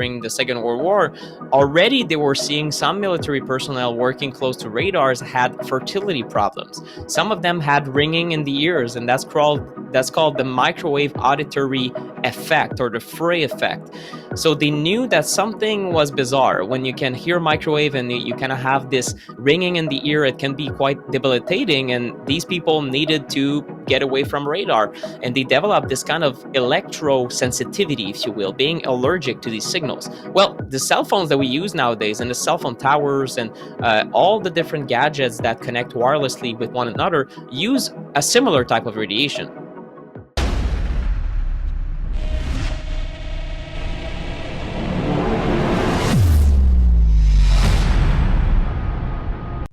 during the Second World War, already they were seeing some military personnel working close to radars had fertility problems. Some of them had ringing in the ears, and that's called the microwave auditory effect, or the Frey effect. So they knew that something was bizarre. When you can hear microwave and you kind of have this ringing in the ear, it can be quite debilitating. And these people needed to get away from radar. And they developed this kind of electro sensitivity, if you will, being allergic to these signals. Well, the cell phones that we use nowadays, and the cell phone towers, and all the different gadgets that connect wirelessly with one another, use a similar type of radiation.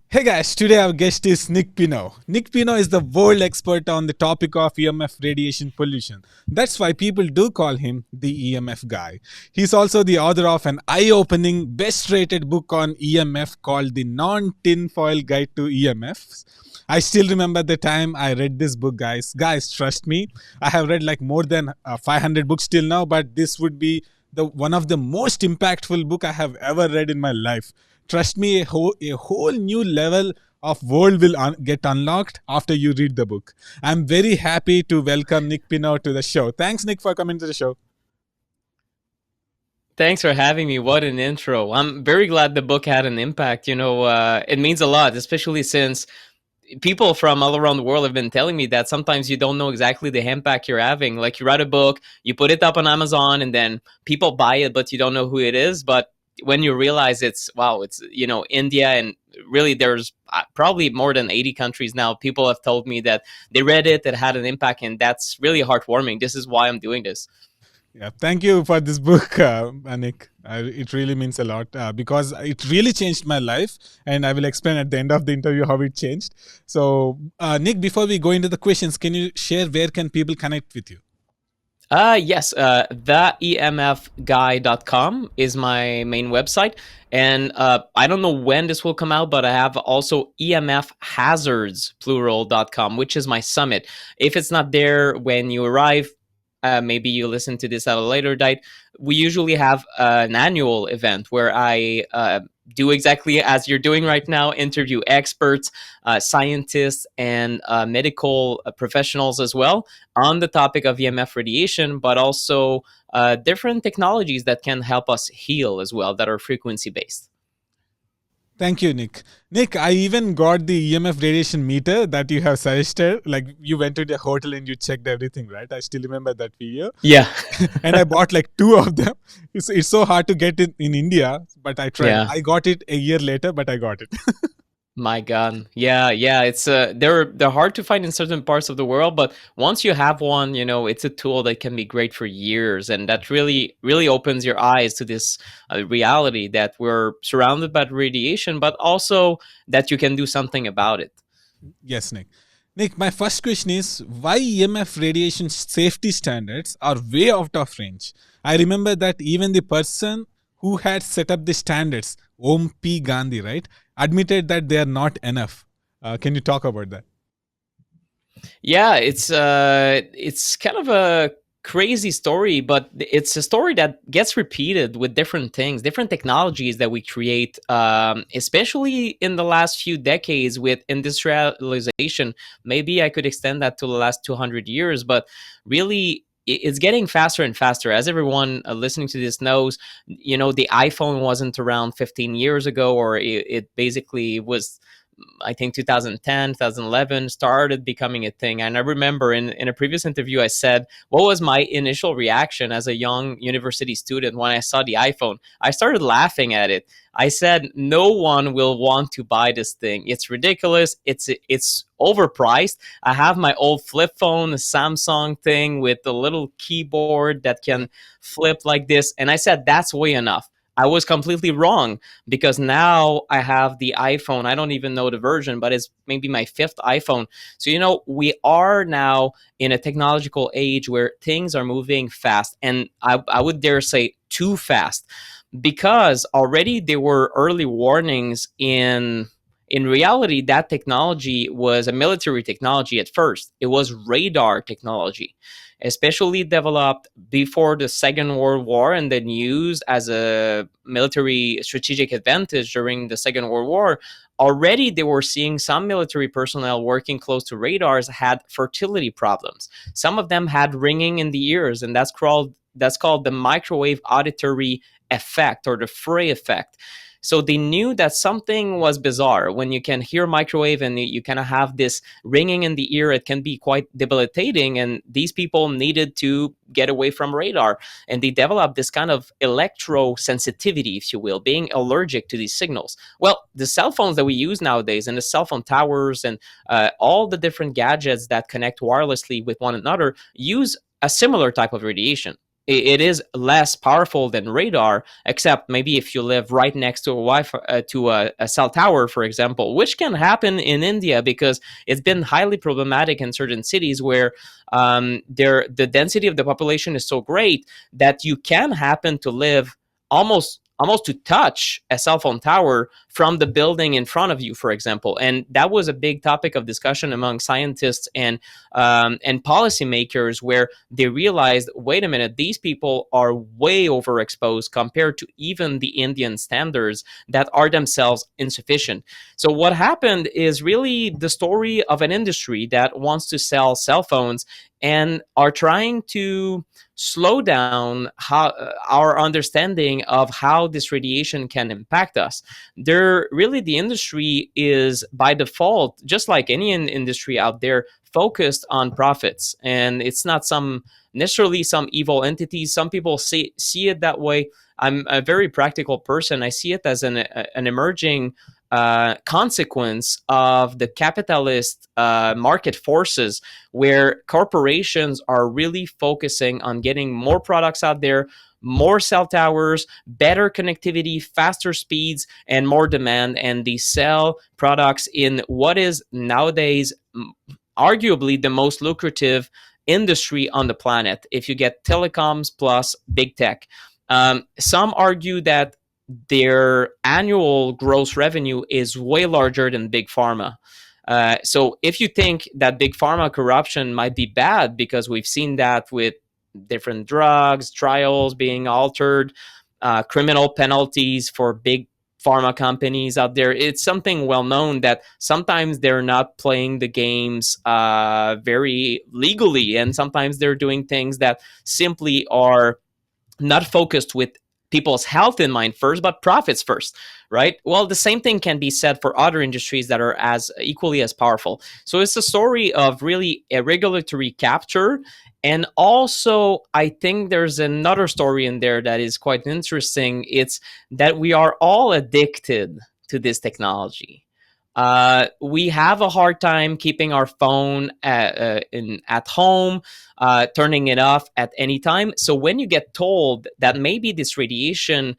Hey guys, today our guest is Nick Pineault. Nick Pineault is the world expert on the topic of EMF radiation pollution. That's why people do call him the EMF guy. He's also the author of an eye-opening, best-rated book on EMF called The Non-Tinfoil Guide to EMFs. I still remember the time I read this book, guys. Guys, trust me, I have read like more than 500 books till now, but this would be one of the most impactful book I have ever read in my life. Trust me, a whole new level of world will get unlocked after you read the book. I'm very happy to welcome Nick Pineault to the show. Thanks, Nick, for coming to the show. Thanks for having me. What an intro. I'm very glad the book had an impact. It means a lot, especially since people from all around the world have been telling me that sometimes you don't know exactly the impact you're having. Like, you write a book, you put it up on Amazon, and then people buy it, but you don't know who it is. But when you realize it's India, and really there's probably more than 80 countries now, people have told me that they read it, that had an impact, and that's really heartwarming. This is why I'm doing this. Yeah, thank you for this book, Nick. It really means a lot because it really changed my life, and I will explain at the end of the interview how it changed. So, Nick, before we go into the questions, can you share where can people connect with you? Yes, theemfguy.com is my main website. And I don't know when this will come out, but I have also EMFhazards, plural.com, which is my summit. If it's not there when you arrive, maybe you listen to this at a later date. We usually have an annual event where I do exactly as you're doing right now, interview experts, scientists, and medical professionals as well on the topic of EMF radiation, but also different technologies that can help us heal as well, that are frequency-based. Thank you, Nick. Nick, I even got the EMF radiation meter that you have suggested. Like, you went to the hotel and you checked everything, right? I still remember that video. Yeah. And I bought like 2 of them. It's so hard to get it in India, but I tried. Yeah. I got it a year later, but I got it. My God. Yeah. It's they're hard to find in certain parts of the world, but once you have one, it's a tool that can be great for years, and that really opens your eyes to this reality that we're surrounded by radiation, but also that you can do something about it. Yes, Nick. Nick, my first question is, why EMF radiation safety standards are way out of range? I remember that even the person who had set up the standards, Om P. Gandhi, right, admitted that they are not enough. Can you talk about that? Yeah, it's kind of a crazy story, but it's a story that gets repeated with different things, different technologies that we create, especially in the last few decades with industrialization. Maybe I could extend that to the last 200 years, but really, it's getting faster and faster. As everyone listening to this knows, the iPhone wasn't around 15 years ago, or it basically was, I think 2010, 2011 started becoming a thing. And I remember in a previous interview, I said, what was my initial reaction as a young university student when I saw the iPhone? I started laughing at it. I said, no one will want to buy this thing. It's ridiculous. It's overpriced. I have my old flip phone, the Samsung thing with the little keyboard that can flip like this. And I said, that's way enough. I was completely wrong, because now I have the iPhone. I don't even know the version, but it's maybe my 5th iPhone. So, we are now in a technological age where things are moving fast. And I would dare say too fast, because already there were early warnings. In reality, that technology was a military technology at first. It was radar technology. especially developed before the Second World War and then used as a military strategic advantage during the Second World War. Already they were seeing some military personnel working close to radars had fertility problems. Some of them had ringing in the ears, and that's called the microwave auditory effect, or the fray effect. So they knew that something was bizarre. When you can hear microwave and you kind of have this ringing in the ear, it can be quite debilitating. And these people needed to get away from radar. And they developed this kind of electro sensitivity, if you will, being allergic to these signals. Well, the cell phones that we use nowadays, and the cell phone towers, and all the different gadgets that connect wirelessly with one another, use a similar type of radiation. It is less powerful than radar, except maybe if you live right next to a Wi-Fi, to a cell tower, for example, which can happen in India because it's been highly problematic in certain cities where the density of the population is so great that you can happen to live almost to touch a cell phone tower from the building in front of you, for example. And that was a big topic of discussion among scientists and policymakers, where they realized, wait a minute, these people are way overexposed compared to even the Indian standards that are themselves insufficient. So what happened is really the story of an industry that wants to sell cell phones and are trying to slow down our understanding of how this radiation can impact us. The industry is by default, just like any industry out there, focused on profits, and it's not necessarily some evil entities. Some people see it that way. I'm a very practical person. I see it as an emerging consequence of the capitalist market forces, where corporations are really focusing on getting more products out there, more cell towers, better connectivity, faster speeds, and more demand. And they sell products in what is nowadays arguably the most lucrative industry on the planet, if you get telecoms plus big tech. Some argue that their annual gross revenue is way larger than big pharma. So if you think that big pharma corruption might be bad, because we've seen that with different drugs, trials being altered, criminal penalties for big pharma companies out there, it's something well known that sometimes they're not playing the games very legally, and sometimes they're doing things that simply are not focused with people's health in mind first, but profits first, right? Well, the same thing can be said for other industries that are as equally as powerful. So it's a story of really a regulatory capture. And also, I think there's another story in there that is quite interesting. It's that we are all addicted to this technology. We have a hard time keeping our phone at home, turning it off at any time. So when you get told that maybe this radiation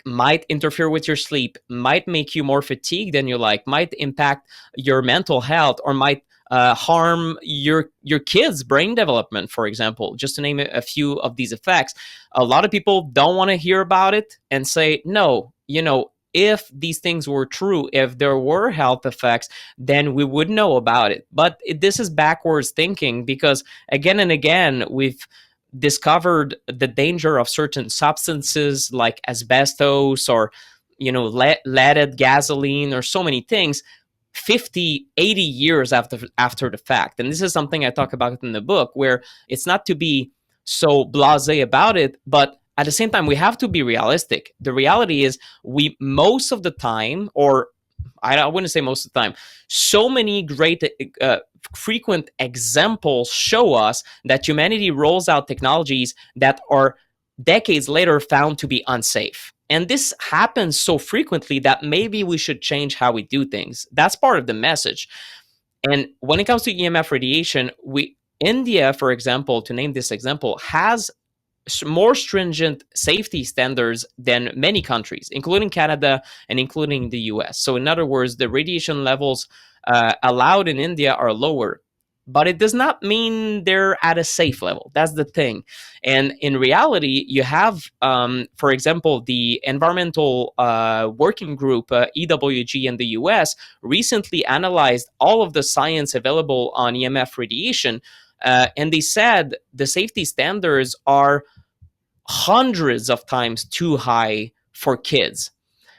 might interfere with your sleep, might make you more fatigued than you like, might impact your mental health, or might harm your kids' brain development, for example, just to name a few of these effects. A lot of people don't want to hear about it and say, no, if these things were true, if there were health effects, then we would know about it. But this is backwards thinking, because again and again, we've discovered the danger of certain substances like asbestos, or leaded gasoline, or so many things 50, 80 years after the fact. And this is something I talk about in the book, where it's not to be so blasé about it, but at the same time, we have to be realistic. The reality is, we most of the time, or I wouldn't say most of the time, so many great frequent examples show us that humanity rolls out technologies that are decades later found to be unsafe. And this happens so frequently that maybe we should change how we do things. That's part of the message. And when it comes to EMF radiation, India, for example, to name this example, has more stringent safety standards than many countries, including Canada and including the US. So, in other words, the radiation levels allowed in India are lower, but it does not mean they're at a safe level. That's the thing. And in reality, you have, for example, the Environmental Working Group, EWG, in the US recently analyzed all of the science available on EMF radiation. and they said the safety standards are hundreds of times too high for kids.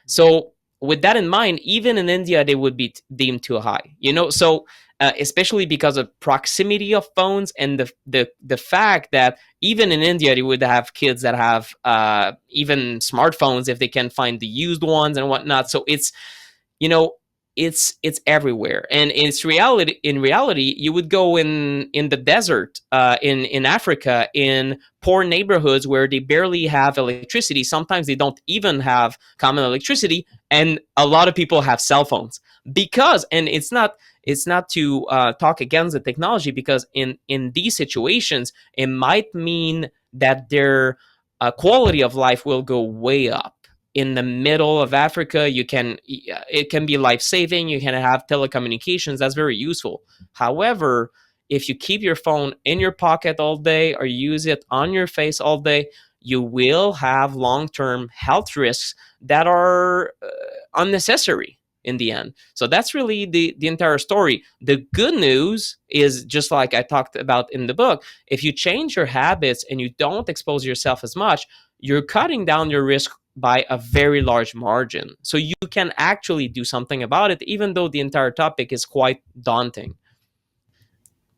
So with that in mind, even in India, they would be deemed too high. So especially because of proximity of phones and the fact that even in India, they would have kids that have even smartphones if they can find the used ones and whatnot. So you know it's everywhere, and in reality you would go in the desert, in Africa, in poor neighborhoods where they barely have electricity. Sometimes they don't even have common electricity, and a lot of people have cell phones. Because and it's not to talk against the technology, because in these situations it might mean that their quality of life will go way up. In the middle of Africa, it can be life saving. You can have telecommunications. That's very useful. However, if you keep your phone in your pocket all day or use it on your face all day, you will have long term health risks that are unnecessary in the end. So that's really the entire story. The good news is, just like I talked about in the book, if you change your habits and you don't expose yourself as much, you're cutting down your risk by a very large margin. So you can actually do something about it, even though the entire topic is quite daunting.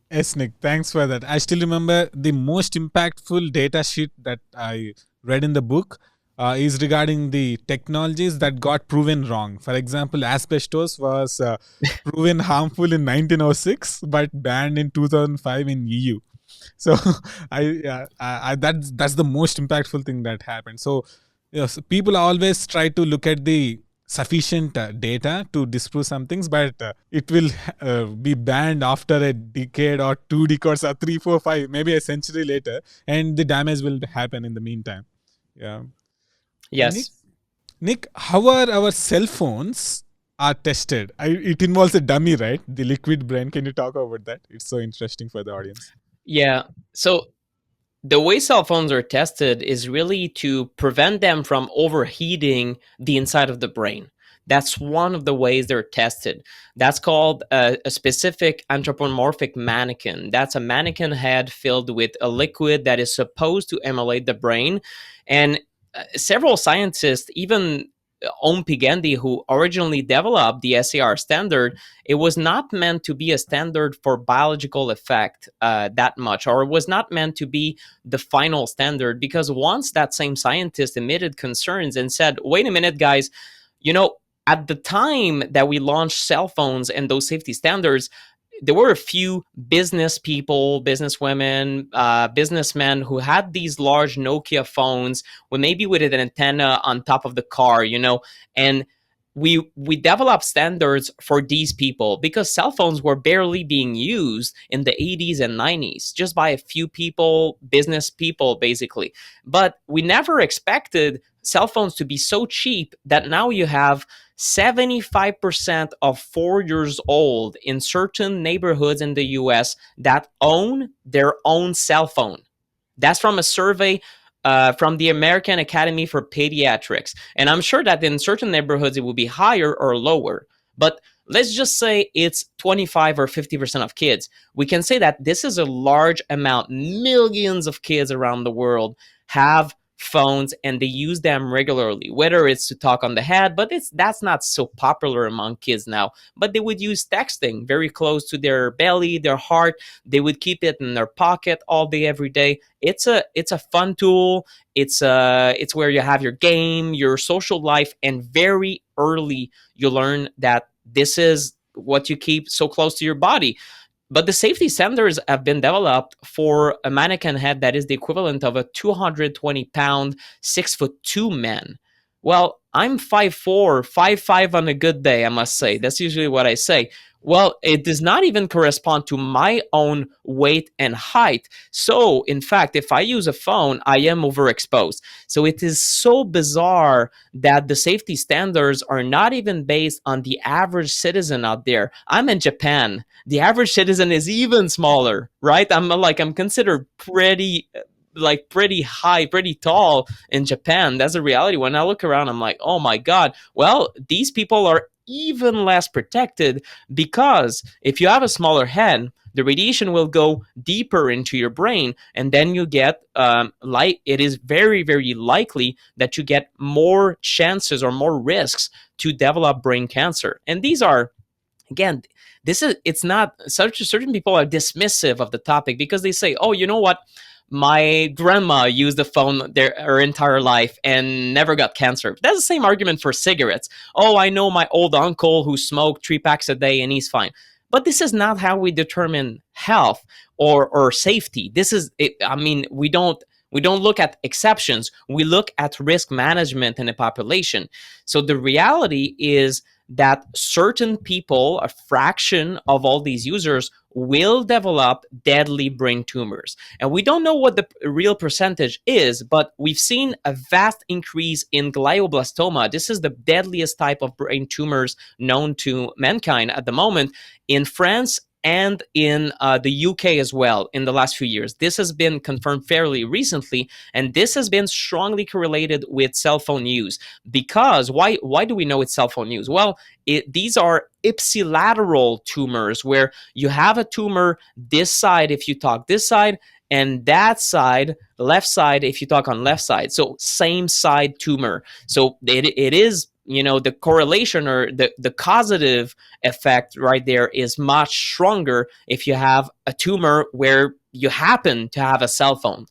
Yes, Nick, thanks for that. I still remember the most impactful data sheet that I read in the book is regarding the technologies that got proven wrong. For example, asbestos was proven harmful in 1906 but banned in 2005 in EU. So that's the most impactful thing that happened. So yes, people always try to look at the sufficient data to disprove some things, but it will be banned after a decade or 2 decades or three, four, five, maybe a century later, and the damage will happen in the meantime. Yeah. Nick, Yes. how are our cell phones are tested? It involves a dummy, right? The liquid brain. Can you talk about that? It's so interesting for the audience. Yeah. So the way cell phones are tested is really to prevent them from overheating the inside of the brain. That's one of the ways they're tested. That's called a specific anthropomorphic mannequin. That's a mannequin head filled with a liquid that is supposed to emulate the brain. And several scientists, even Om Pigendi, who originally developed the SAR standard, it was not meant to be a standard for biological effect that much, or it was not meant to be the final standard, because once that same scientist emitted concerns and said, wait a minute, guys, you know, at the time that we launched cell phones and those safety standards, there were a few business people, businesswomen, businessmen who had these large Nokia phones, with maybe with an antenna on top of the car, and we developed standards for these people because cell phones were barely being used in the 80s and 90s, just by a few people, business people, basically. But we never expected cell phones to be so cheap that now you have 75% of 4 years old in certain neighborhoods in the US that own their own cell phone. That's from a survey from the American Academy for Pediatrics. And I'm sure that in certain neighborhoods it will be higher or lower. But let's just say it's 25 or 50% of kids. We can say that this is a large amount. Millions of kids around the world have phones and they use them regularly, whether it's to talk on the head, but that's not so popular among kids now. But they would use texting very close to their belly, their heart. They would keep it in their pocket all day, every day. It's a fun tool. It's where you have your game, your social life, and very early you learn that this is what you keep so close to your body. But the safety standards have been developed for a mannequin head that is the equivalent of a 220-pound, 6'2" man. Well, I'm 5'4", 5'5" on a good day, I must say. That's usually what I say. Well, it does not even correspond to my own weight and height. So, in fact, if I use a phone, I am overexposed. So it is so bizarre that the safety standards are not even based on the average citizen out there. I'm in Japan. The average citizen is even smaller, right? I'm considered pretty high, pretty tall in Japan. That's a reality. When I look around, I'm like, oh my God. Well, these people are even less protected, because if you have a smaller head, the radiation will go deeper into your brain, and then you get it is very, very likely that you get more chances or more risks to develop brain cancer. And these are, again, this is, it's not such, certain people are dismissive of the topic because they say, oh, you know what, my grandma used the phone her entire life and never got cancer. That's the same argument for cigarettes. Oh, I know my old uncle who smoked 3 packs a day and he's fine. But this is not how we determine health or safety. This is it, I mean, we don't look at exceptions. We look at risk management in a population. So the reality is that certain people, a fraction of all these users, will develop deadly brain tumors. And we don't know what the real percentage is, but we've seen a vast increase in glioblastoma. This is the deadliest type of brain tumors known to mankind at the moment in France and in the UK as well in the last few years. This has been confirmed fairly recently, and this has been strongly correlated with cell phone use. Because why do we know it's cell phone use? Well, these are ipsilateral tumors where you have a tumor this side if you talk this side, and that side, left side, if you talk on left side. So same side tumor. So it is, the correlation or the causative effect right there is much stronger if you have a tumor where you happen to have a cell phone.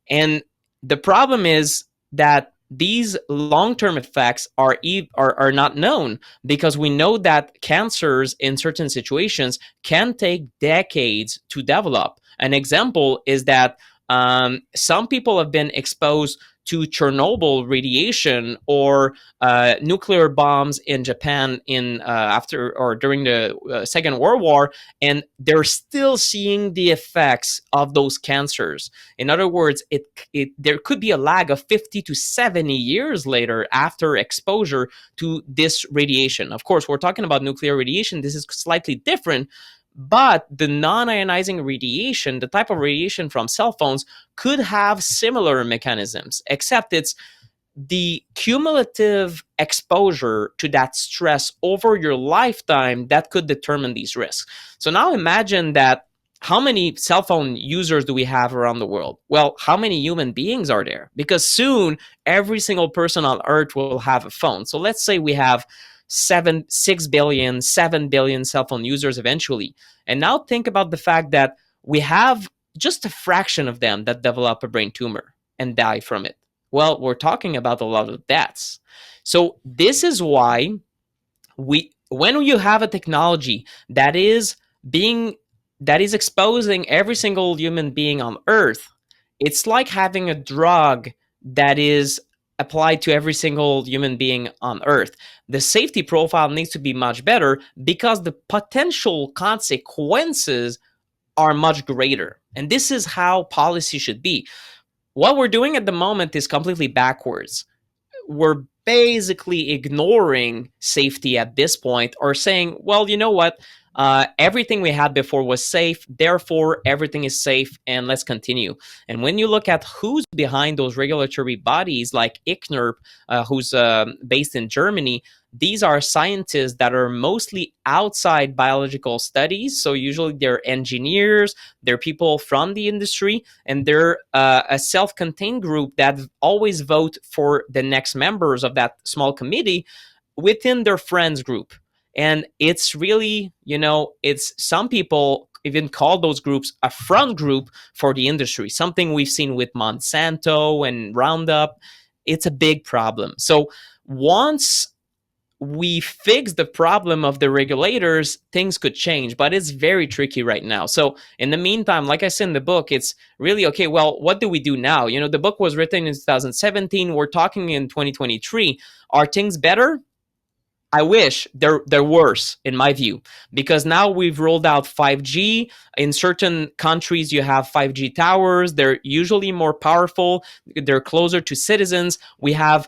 And the problem is that these long-term effects are not known, because we know that cancers in certain situations can take decades to develop. An example is that some people have been exposed to Chernobyl radiation or nuclear bombs in Japan in after or during the Second World War, and they're still seeing the effects of those cancers. In other words, there could be a lag of 50 to 70 years later after exposure to this radiation. Of course, we're talking about nuclear radiation. This is slightly different. But the non-ionizing radiation, the type of radiation from cell phones, could have similar mechanisms, except it's the cumulative exposure to that stress over your lifetime that could determine these risks. So now imagine that, how many cell phone users do we have around the world? Well, how many human beings are there? Because soon every single person on Earth will have a phone. So let's say we have 6 billion, 7 billion cell phone users eventually. And now think about the fact that we have just a fraction of them that develop a brain tumor and die from it. Well, we're talking about a lot of deaths. So this is why when you have a technology that is exposing every single human being on Earth, it's like having a drug that is applied to every single human being on Earth. The safety profile needs to be much better because the potential consequences are much greater. And this is how policy should be. What we're doing at the moment is completely backwards. We're basically ignoring safety at this point, or saying, well, you know what? Everything we had before was safe, therefore everything is safe, and let's continue. And when you look at who's behind those regulatory bodies like ICNIRP, who's based in Germany, these are scientists that are mostly outside biological studies. So usually they're engineers, they're people from the industry, and they're a self-contained group that always vote for the next members of that small committee within their friends group. And it's really, it's, some people even call those groups a front group for the industry, something we've seen with Monsanto and Roundup. It's a big problem. So once we fix the problem of the regulators, things could change, but it's very tricky right now. So in the meantime, like I said in the book, it's really, okay, well, what do we do now? The book was written in 2017. We're talking in 2023. Are things better? I wish they're worse, in my view, because now we've rolled out 5G. In certain countries, you have 5G towers. They're usually more powerful. They're closer to citizens. We have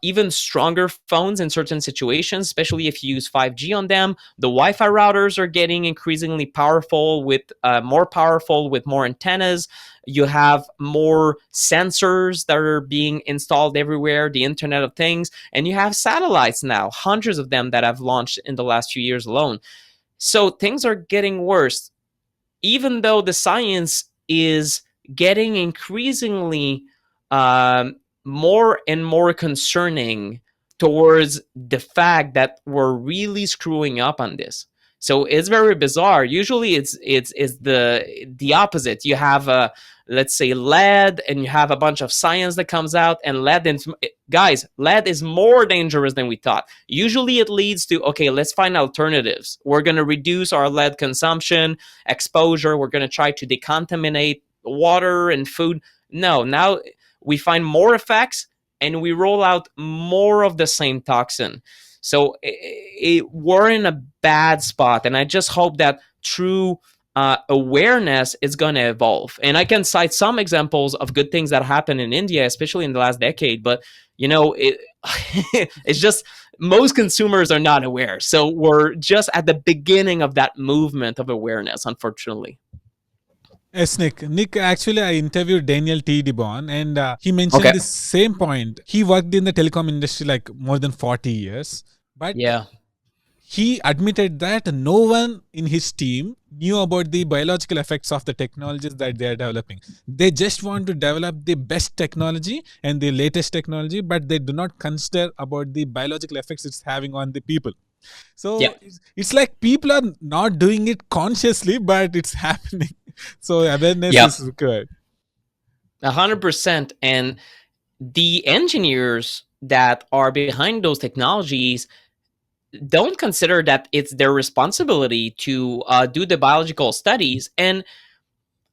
even stronger phones in certain situations, especially if you use 5G on them. The Wi-Fi routers are getting increasingly powerful, with more antennas. You have more sensors that are being installed everywhere, the Internet of Things, and you have satellites now, hundreds of them that have launched in the last few years alone. So things are getting worse. even though the science is getting increasingly um, more and more concerning towards the fact that we're really screwing up on this. So it's very bizarre. Usually, it's the opposite. You have a, let's say, lead, and you have a bunch of science that comes out, and lead. Guys, lead is more dangerous than we thought. Usually, it leads to, okay, let's find alternatives. We're going to reduce our lead consumption, exposure. We're going to try to decontaminate water and food. No, now we find more effects, and we roll out more of the same toxin. So we're in a bad spot, and I just hope that through awareness is going to evolve. And I can cite some examples of good things that happened in India, especially in the last decade. But it's just most consumers are not aware. So we're just at the beginning of that movement of awareness, unfortunately. Yes, Nick. Nick, actually, I interviewed Daniel T. DeBon, and he mentioned Okay. this same point. He worked in the telecom industry like more than 40 years, but Yeah. he admitted that no one in his team knew about the biological effects of the technologies that they are developing. They just want to develop the best technology and the latest technology, but they do not consider about the biological effects it's having on the people. Yeah. So it's like people are not doing it consciously, but it's happening. So awareness Yeah. is required. 100%. And the engineers that are behind those technologies don't consider that it's their responsibility to do the biological studies. And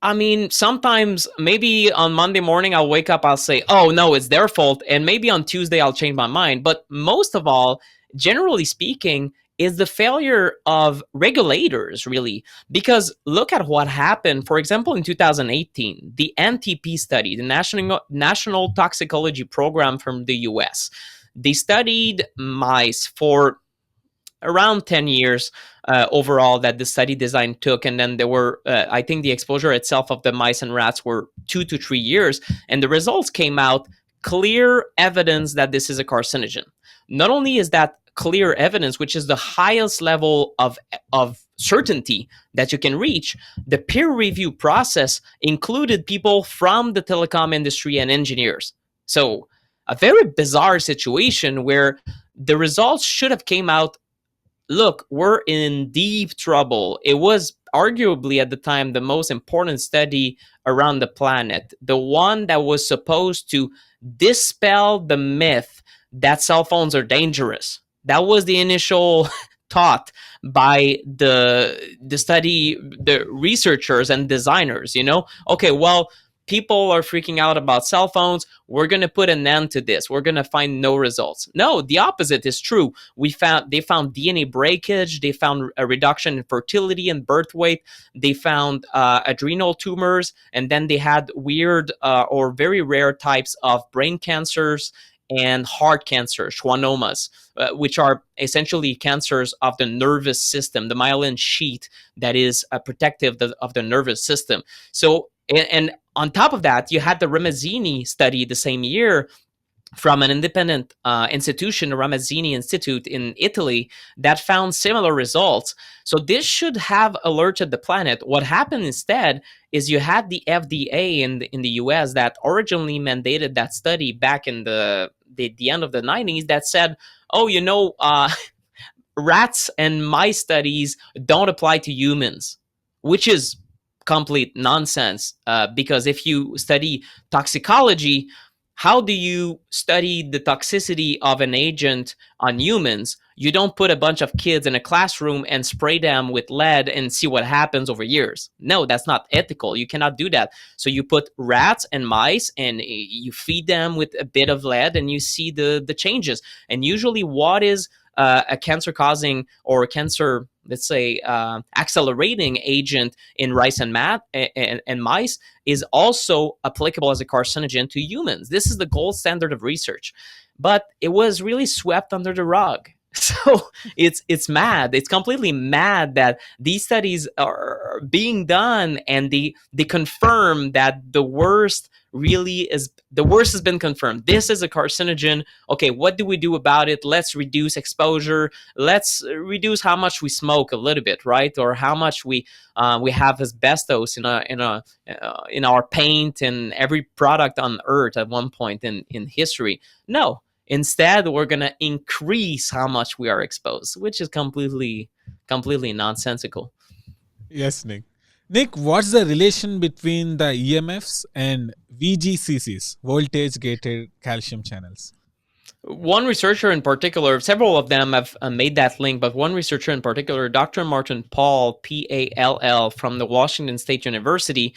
I mean, sometimes maybe on Monday morning I'll wake up, I'll say, oh no, it's their fault. And maybe on Tuesday I'll change my mind. But most of all, generally speaking, is the failure of regulators, really. Because look at what happened, for example, in 2018, the NTP study, the National Toxicology Program from the US. They studied mice for around 10 years overall that the study design took. And then there were, I think the exposure itself of the mice and rats were 2 to 3 years. And the results came out clear evidence that this is a carcinogen. Not only is that clear evidence, which is the highest level of certainty that you can reach, the peer review process included people from the telecom industry and engineers. So a very bizarre situation where the results should have came out, look, we're in deep trouble. It was arguably at the time the most important study around the planet, the one that was supposed to dispel the myth that cell phones are dangerous. That was the initial thought by the study, the researchers and designers. Okay, well, people are freaking out about cell phones. We're going to put an end to this. We're going to find no results. No, the opposite is true. They found DNA breakage. They found a reduction in fertility and birth weight. They found adrenal tumors, and then they had weird or very rare types of brain cancers and heart cancer, schwannomas, which are essentially cancers of the nervous system, the myelin sheath that is protective of the nervous system. So, and on top of that, you had the Ramazzini study the same year from an independent institution, the Ramazzini Institute in Italy, that found similar results. So this should have alerted the planet. What happened instead is you had the FDA in the US that originally mandated that study back in the end of the 90s that said, oh, rats and mice studies don't apply to humans, which is complete nonsense. Because if you study toxicology, how do you study the toxicity of an agent on humans? You don't put a bunch of kids in a classroom and spray them with lead and see what happens over years. No, that's not ethical. You cannot do that. So you put rats and mice and you feed them with a bit of lead and you see the changes. And usually, what is a cancer causing or cancer, let's say, accelerating agent in rice and mice is also applicable as a carcinogen to humans. This is the gold standard of research, but it was really swept under the rug. So it's mad. It's completely mad that these studies are being done, and they confirm that the worst has been confirmed. This is a carcinogen. Okay, what do we do about it? Let's reduce exposure. Let's reduce how much we smoke a little bit, right? Or how much we have asbestos in our paint and every product on Earth at one point in history. No, instead we're gonna increase how much we are exposed, which is completely nonsensical. Yes, Nick. Nick, what's the relation between the EMFs and VGCs, voltage gated calcium channels? One researcher in particular, several of them have made that link, but one researcher in particular, Dr. Martin Pall, Pall, from the Washington State University,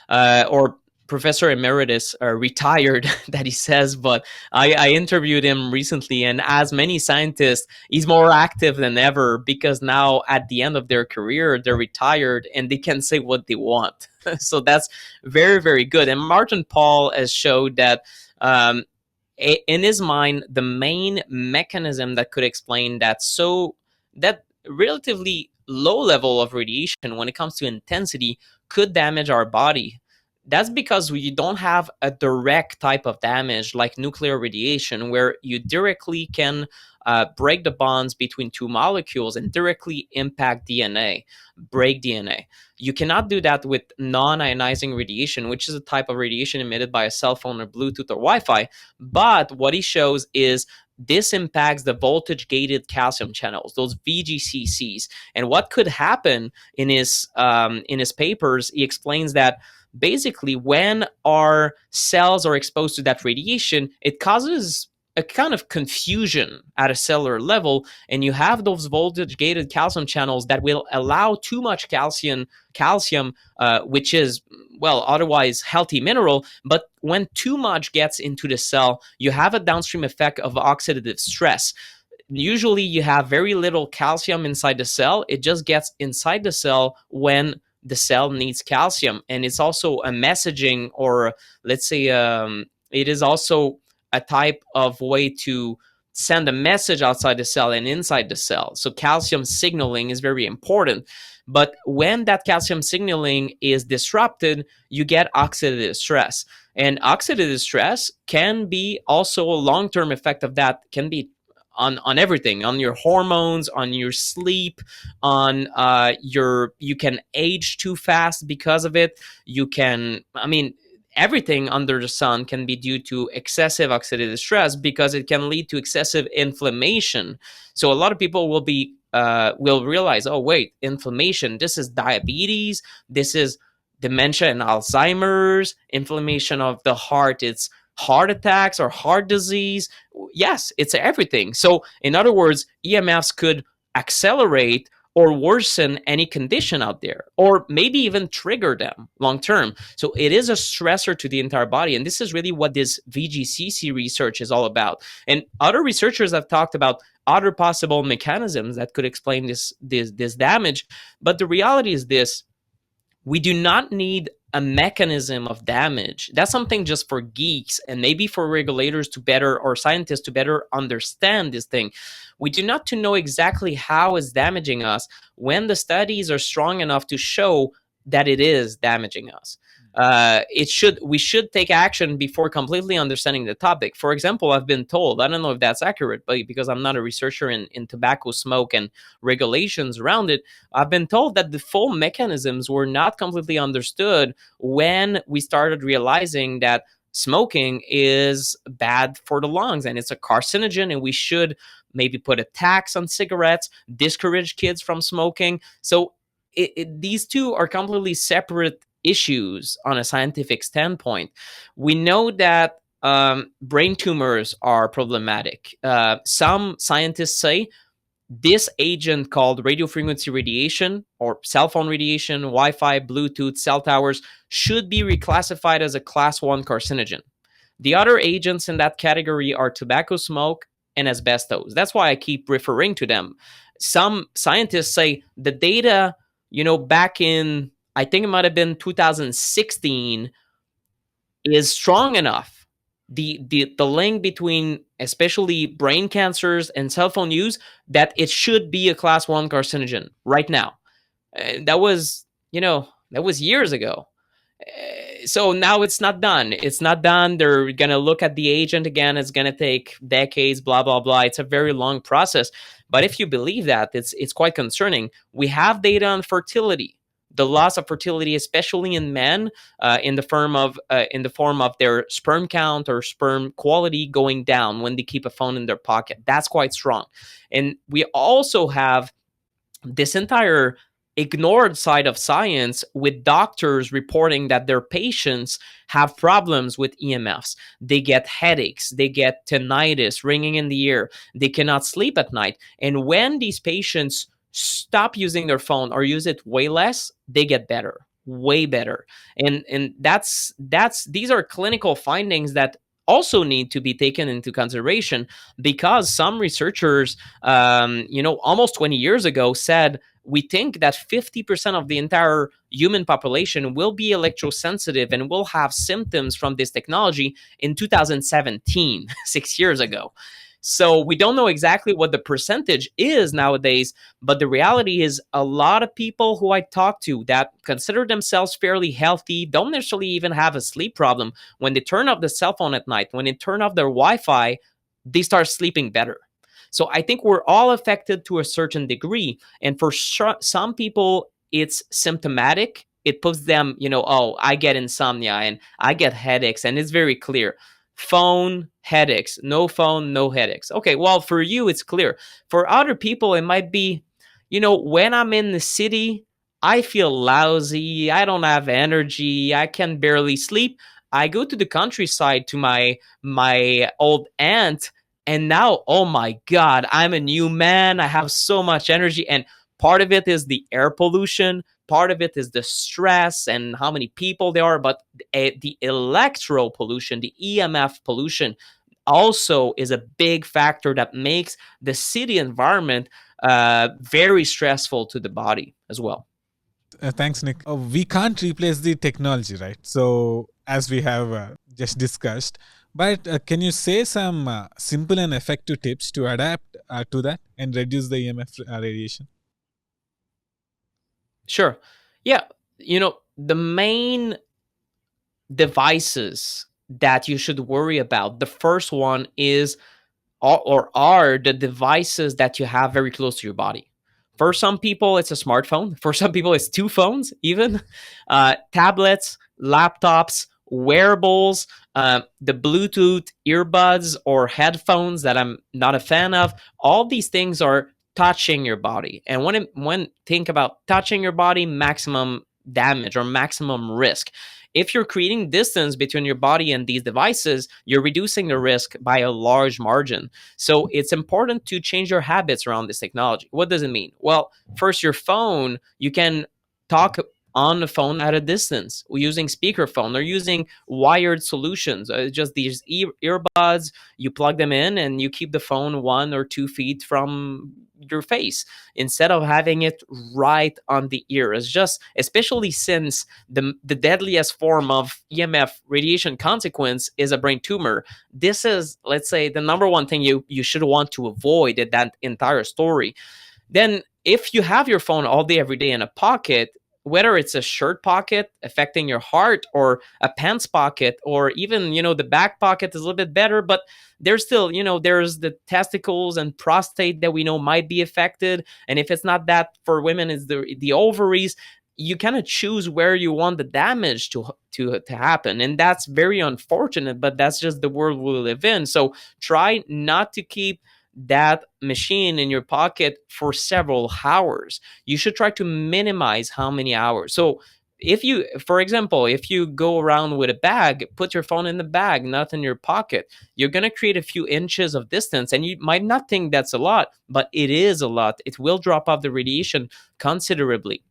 or Professor Emeritus, retired, that he says, but I interviewed him recently, and as many scientists, he's more active than ever because now at the end of their career, they're retired and they can say what they want. So that's very, very good. And Martin Pall has showed that um, in his mind, the main mechanism that could explain that relatively low level of radiation when it comes to intensity could damage our body. That's because we don't have a direct type of damage like nuclear radiation, where you directly can break the bonds between two molecules and directly impact DNA, break DNA. You cannot do that with non ionizing radiation, which is a type of radiation emitted by a cell phone or Bluetooth or Wi Fi. But what he shows is this impacts the voltage gated calcium channels, those VGCs. And what could happen in his papers, he explains that basically when our cells are exposed to that radiation, it causes a kind of confusion at a cellular level, and you have those voltage gated calcium channels that will allow too much calcium, which is, well, otherwise healthy mineral. But when too much gets into the cell, you have a downstream effect of oxidative stress. Usually you have very little calcium inside the cell. It just gets inside the cell when the cell needs calcium. And it's also a messaging, or let's say it is also a type of way to send a message outside the cell and inside the cell. So calcium signaling is very important. But when that calcium signaling is disrupted, you get oxidative stress. And oxidative stress can be also a long-term effect of that, can be on everything, on your hormones, on your sleep, on you can age too fast because of it. You can, I mean, everything under the sun can be due to excessive oxidative stress because it can lead to excessive inflammation. So a lot of people will realize, oh wait, inflammation, this is diabetes, this is dementia and Alzheimer's, inflammation of the heart, it's heart attacks or heart disease. Yes, it's everything. So in other words, EMFs could accelerate or worsen any condition out there, or maybe even trigger them long term. So it is a stressor to the entire body. And this is really what this VGCC research is all about. And other researchers have talked about other possible mechanisms that could explain this damage. But the reality is this: we do not need a mechanism of damage. That's something just for geeks and maybe for regulators to better, or scientists to better understand this thing. We do not to know exactly how it's damaging us when the studies are strong enough to show that it is damaging us. We should take action before completely understanding the topic. For example, I've been told, I don't know if that's accurate, but because I'm not a researcher in tobacco smoke and regulations around it, I've been told that the full mechanisms were not completely understood when we started realizing that smoking is bad for the lungs and it's a carcinogen, and we should maybe put a tax on cigarettes, discourage kids from smoking. So these two are completely separate issues on a scientific standpoint. We know that brain tumors are problematic. Some scientists say this agent called radio frequency radiation, or cell phone radiation, Wi-Fi, Bluetooth, cell towers, should be reclassified as a class 1 carcinogen. The other agents in that category are tobacco smoke and asbestos. That's why I keep referring to them. Some scientists say the data, back in, I think it might have been 2016, is strong enough the link between especially brain cancers and cell phone use, that it should be a class 1 carcinogen right now. That was, that was years ago. So now it's not done. It's not done. They're gonna look at the agent again. It's gonna take decades. Blah blah blah. It's a very long process. But if you believe that, it's quite concerning. We have data on fertility, the loss of fertility, especially in men, in the form of their sperm count or sperm quality going down when they keep a phone in their pocket. That's quite strong. And we also have this entire ignored side of science with doctors reporting that their patients have problems with EMFs. They get headaches, they get tinnitus, ringing in the ear, they cannot sleep at night. And when these patients stop using their phone or use it way less, they get better, way better. And that's these are clinical findings that also need to be taken into consideration, because some researchers, almost 20 years ago said, we think that 50% of the entire human population will be electrosensitive and will have symptoms from this technology in 2017, 6 years ago. So we don't know exactly what the percentage is nowadays, but the reality is a lot of people who I talk to that consider themselves fairly healthy don't necessarily even have a sleep problem. When they turn off the cell phone at night, when they turn off their Wi-Fi, they start sleeping better. So I think we're all affected to a certain degree. And for some people, it's symptomatic. It puts them, oh, I get insomnia and I get headaches. And it's very clear: phone, headaches, no phone, no headaches. Okay, well, for you, it's clear. For other people, it might be, when I'm in the city, I feel lousy. I don't have energy. I can barely sleep. I go to the countryside to my old aunt, and now, oh my God, I'm a new man. I have so much energy. And part of it is the air pollution, part of it is the stress and how many people there are. But the electro pollution, the EMF pollution, also is a big factor that makes the city environment very stressful to the body as well. Thanks, Nick. We can't replace the technology, right? So, as we have just discussed, but can you say some simple and effective tips to adapt to that and reduce the EMF radiation? Sure. Yeah. The main devices that you should worry about, the first one is, or are the devices that you have very close to your body. For some people, it's a smartphone. For some people, it's two phones, even tablets, laptops, wearables, the Bluetooth earbuds or headphones that I'm not a fan of. All these things are touching your body. And when think about touching your body, maximum damage or maximum risk. If you're creating distance between your body and these devices, you're reducing the risk by a large margin. So it's important to change your habits around this technology. What does it mean? Well, first, your phone, you can talk on the phone at a distance using speakerphone or using wired solutions. Just these earbuds, you plug them in and you keep the phone 1 or 2 feet from your face instead of having it right on the ear. It's just, especially since the deadliest form of EMF radiation consequence is a brain tumor. This is, let's say, the number one thing you should want to avoid in that entire story. Then if you have your phone all day every day in a pocket, whether it's a shirt pocket affecting your heart or a pants pocket, or even the back pocket is a little bit better, but there's still, there's the testicles and prostate that we know might be affected. And if it's not that, for women, it's the ovaries. You kind of choose where you want the damage to happen, and that's very unfortunate, but that's just the world we live in. So try not to keep that machine in your pocket for several hours. You should try to minimize how many hours. So if you, for example, if you go around with a bag, put your phone in the bag, not in your pocket. You're going to create a few inches of distance, and you might not think that's a lot, but it is a lot. It will drop off the radiation considerably.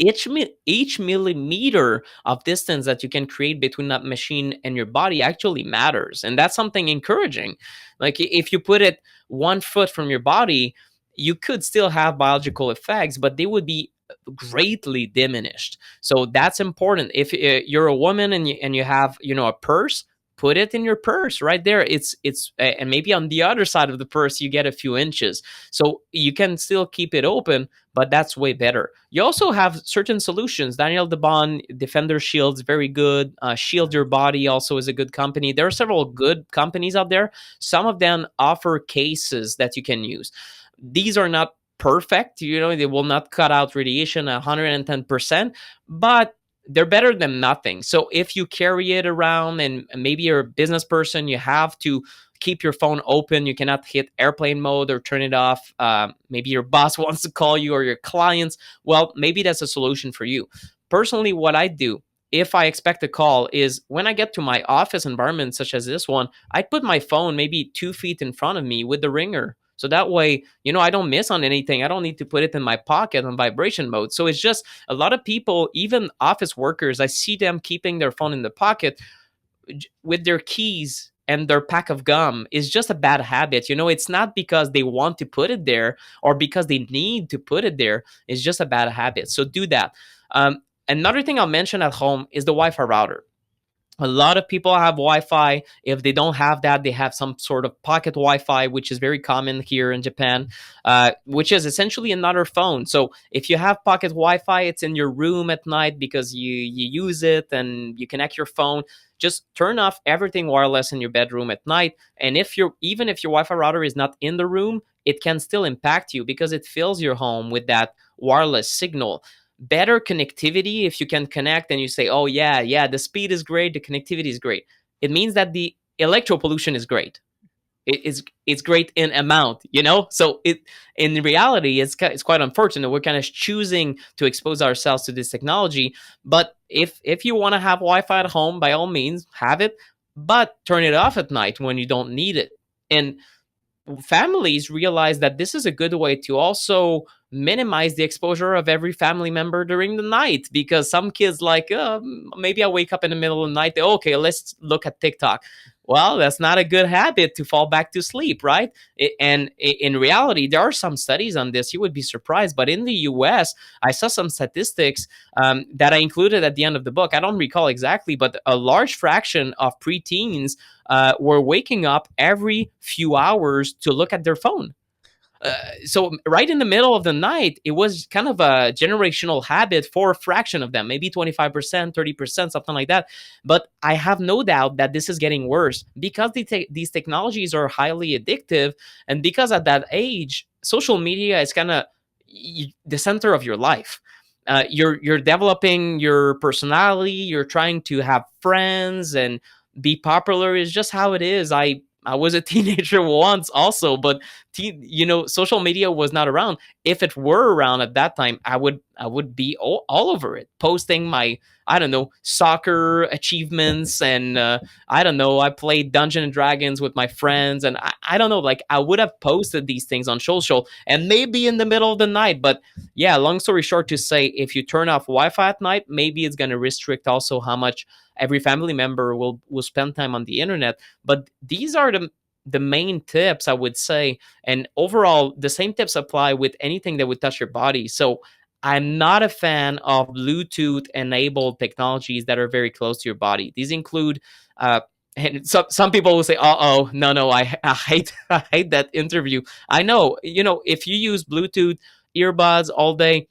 Each millimeter of distance that you can create between that machine and your body actually matters, and that's something encouraging. Like, if you put it 1 foot from your body, you could still have biological effects, but they would be greatly diminished. So that's important. If you're a woman and you have a purse, put it in your purse right there. And maybe on the other side of the purse you get a few inches, so you can still keep it open, but that's way better. You also have certain solutions. Daniel Debon Defender Shields, very good. Shield Your Body also is a good company. There are several good companies out there. Some of them offer cases that you can use. These are not perfect, they will not cut out radiation 110%, but they're better than nothing. So if you carry it around and maybe you're a business person, you have to keep your phone open. You cannot hit airplane mode or turn it off. Maybe your boss wants to call you or your clients. Well, maybe that's a solution for you. Personally, what I do if I expect a call is when I get to my office environment, such as this one, I put my phone maybe 2 feet in front of me with the ringer. So that way, I don't miss on anything. I don't need to put it in my pocket on vibration mode. So it's just a lot of people, even office workers, I see them keeping their phone in the pocket with their keys and their pack of gum is just a bad habit. It's not because they want to put it there or because they need to put it there. It's just a bad habit. So do that. Another thing I'll mention at home is the Wi-Fi router. A lot of people have Wi-Fi. If they don't have that, they have some sort of pocket Wi-Fi, which is very common here in Japan, which is essentially another phone. So if you have pocket Wi-Fi, it's in your room at night because you use it and you connect your phone. Just turn off everything wireless in your bedroom at night. And even if your Wi-Fi router is not in the room, it can still impact you because it fills your home with that wireless signal. Better connectivity, if you can connect and you say, oh yeah, the speed is great, the connectivity is great, it means that the electro pollution is great. It's great in amount, so in reality it's quite unfortunate we're kind of choosing to expose ourselves to this technology. But if you want to have Wi-Fi at home, by all means have it, but turn it off at night when you don't need it. And families realize that this is a good way to also minimize the exposure of every family member during the night, because some kids maybe I wake up in the middle of the night, okay, let's look at TikTok. Well, that's not a good habit to fall back to sleep, right? And in reality, there are some studies on this. You would be surprised, but in the US, I saw some statistics that I included at the end of the book. I don't recall exactly, but a large fraction of preteens were waking up every few hours to look at their phone. So right in the middle of the night, it was kind of a generational habit for a fraction of them, maybe 25%, 30%, something like that. But I have no doubt that this is getting worse because these technologies are highly addictive. And because at that age, social media is kind of the center of your life. You're developing your personality. You're trying to have friends and be popular. Is just how it is. I was a teenager once also, but social media was not around. If it were around at that time, I would be all over it, posting my, I don't know, soccer achievements. And I don't know, I played Dungeons and Dragons with my friends. And I don't know, like I would have posted these things on social and maybe in the middle of the night. But yeah, long story short to say, if you turn off Wi-Fi at night, maybe it's going to restrict also how much every family member will spend time on the internet. But these are the main tips, I would say. And overall, the same tips apply with anything that would touch your body. So I'm not a fan of Bluetooth enabled technologies that are very close to your body. These include and some people will say, "Oh, no, I hate I hate that interview." I know, if you use Bluetooth earbuds all day,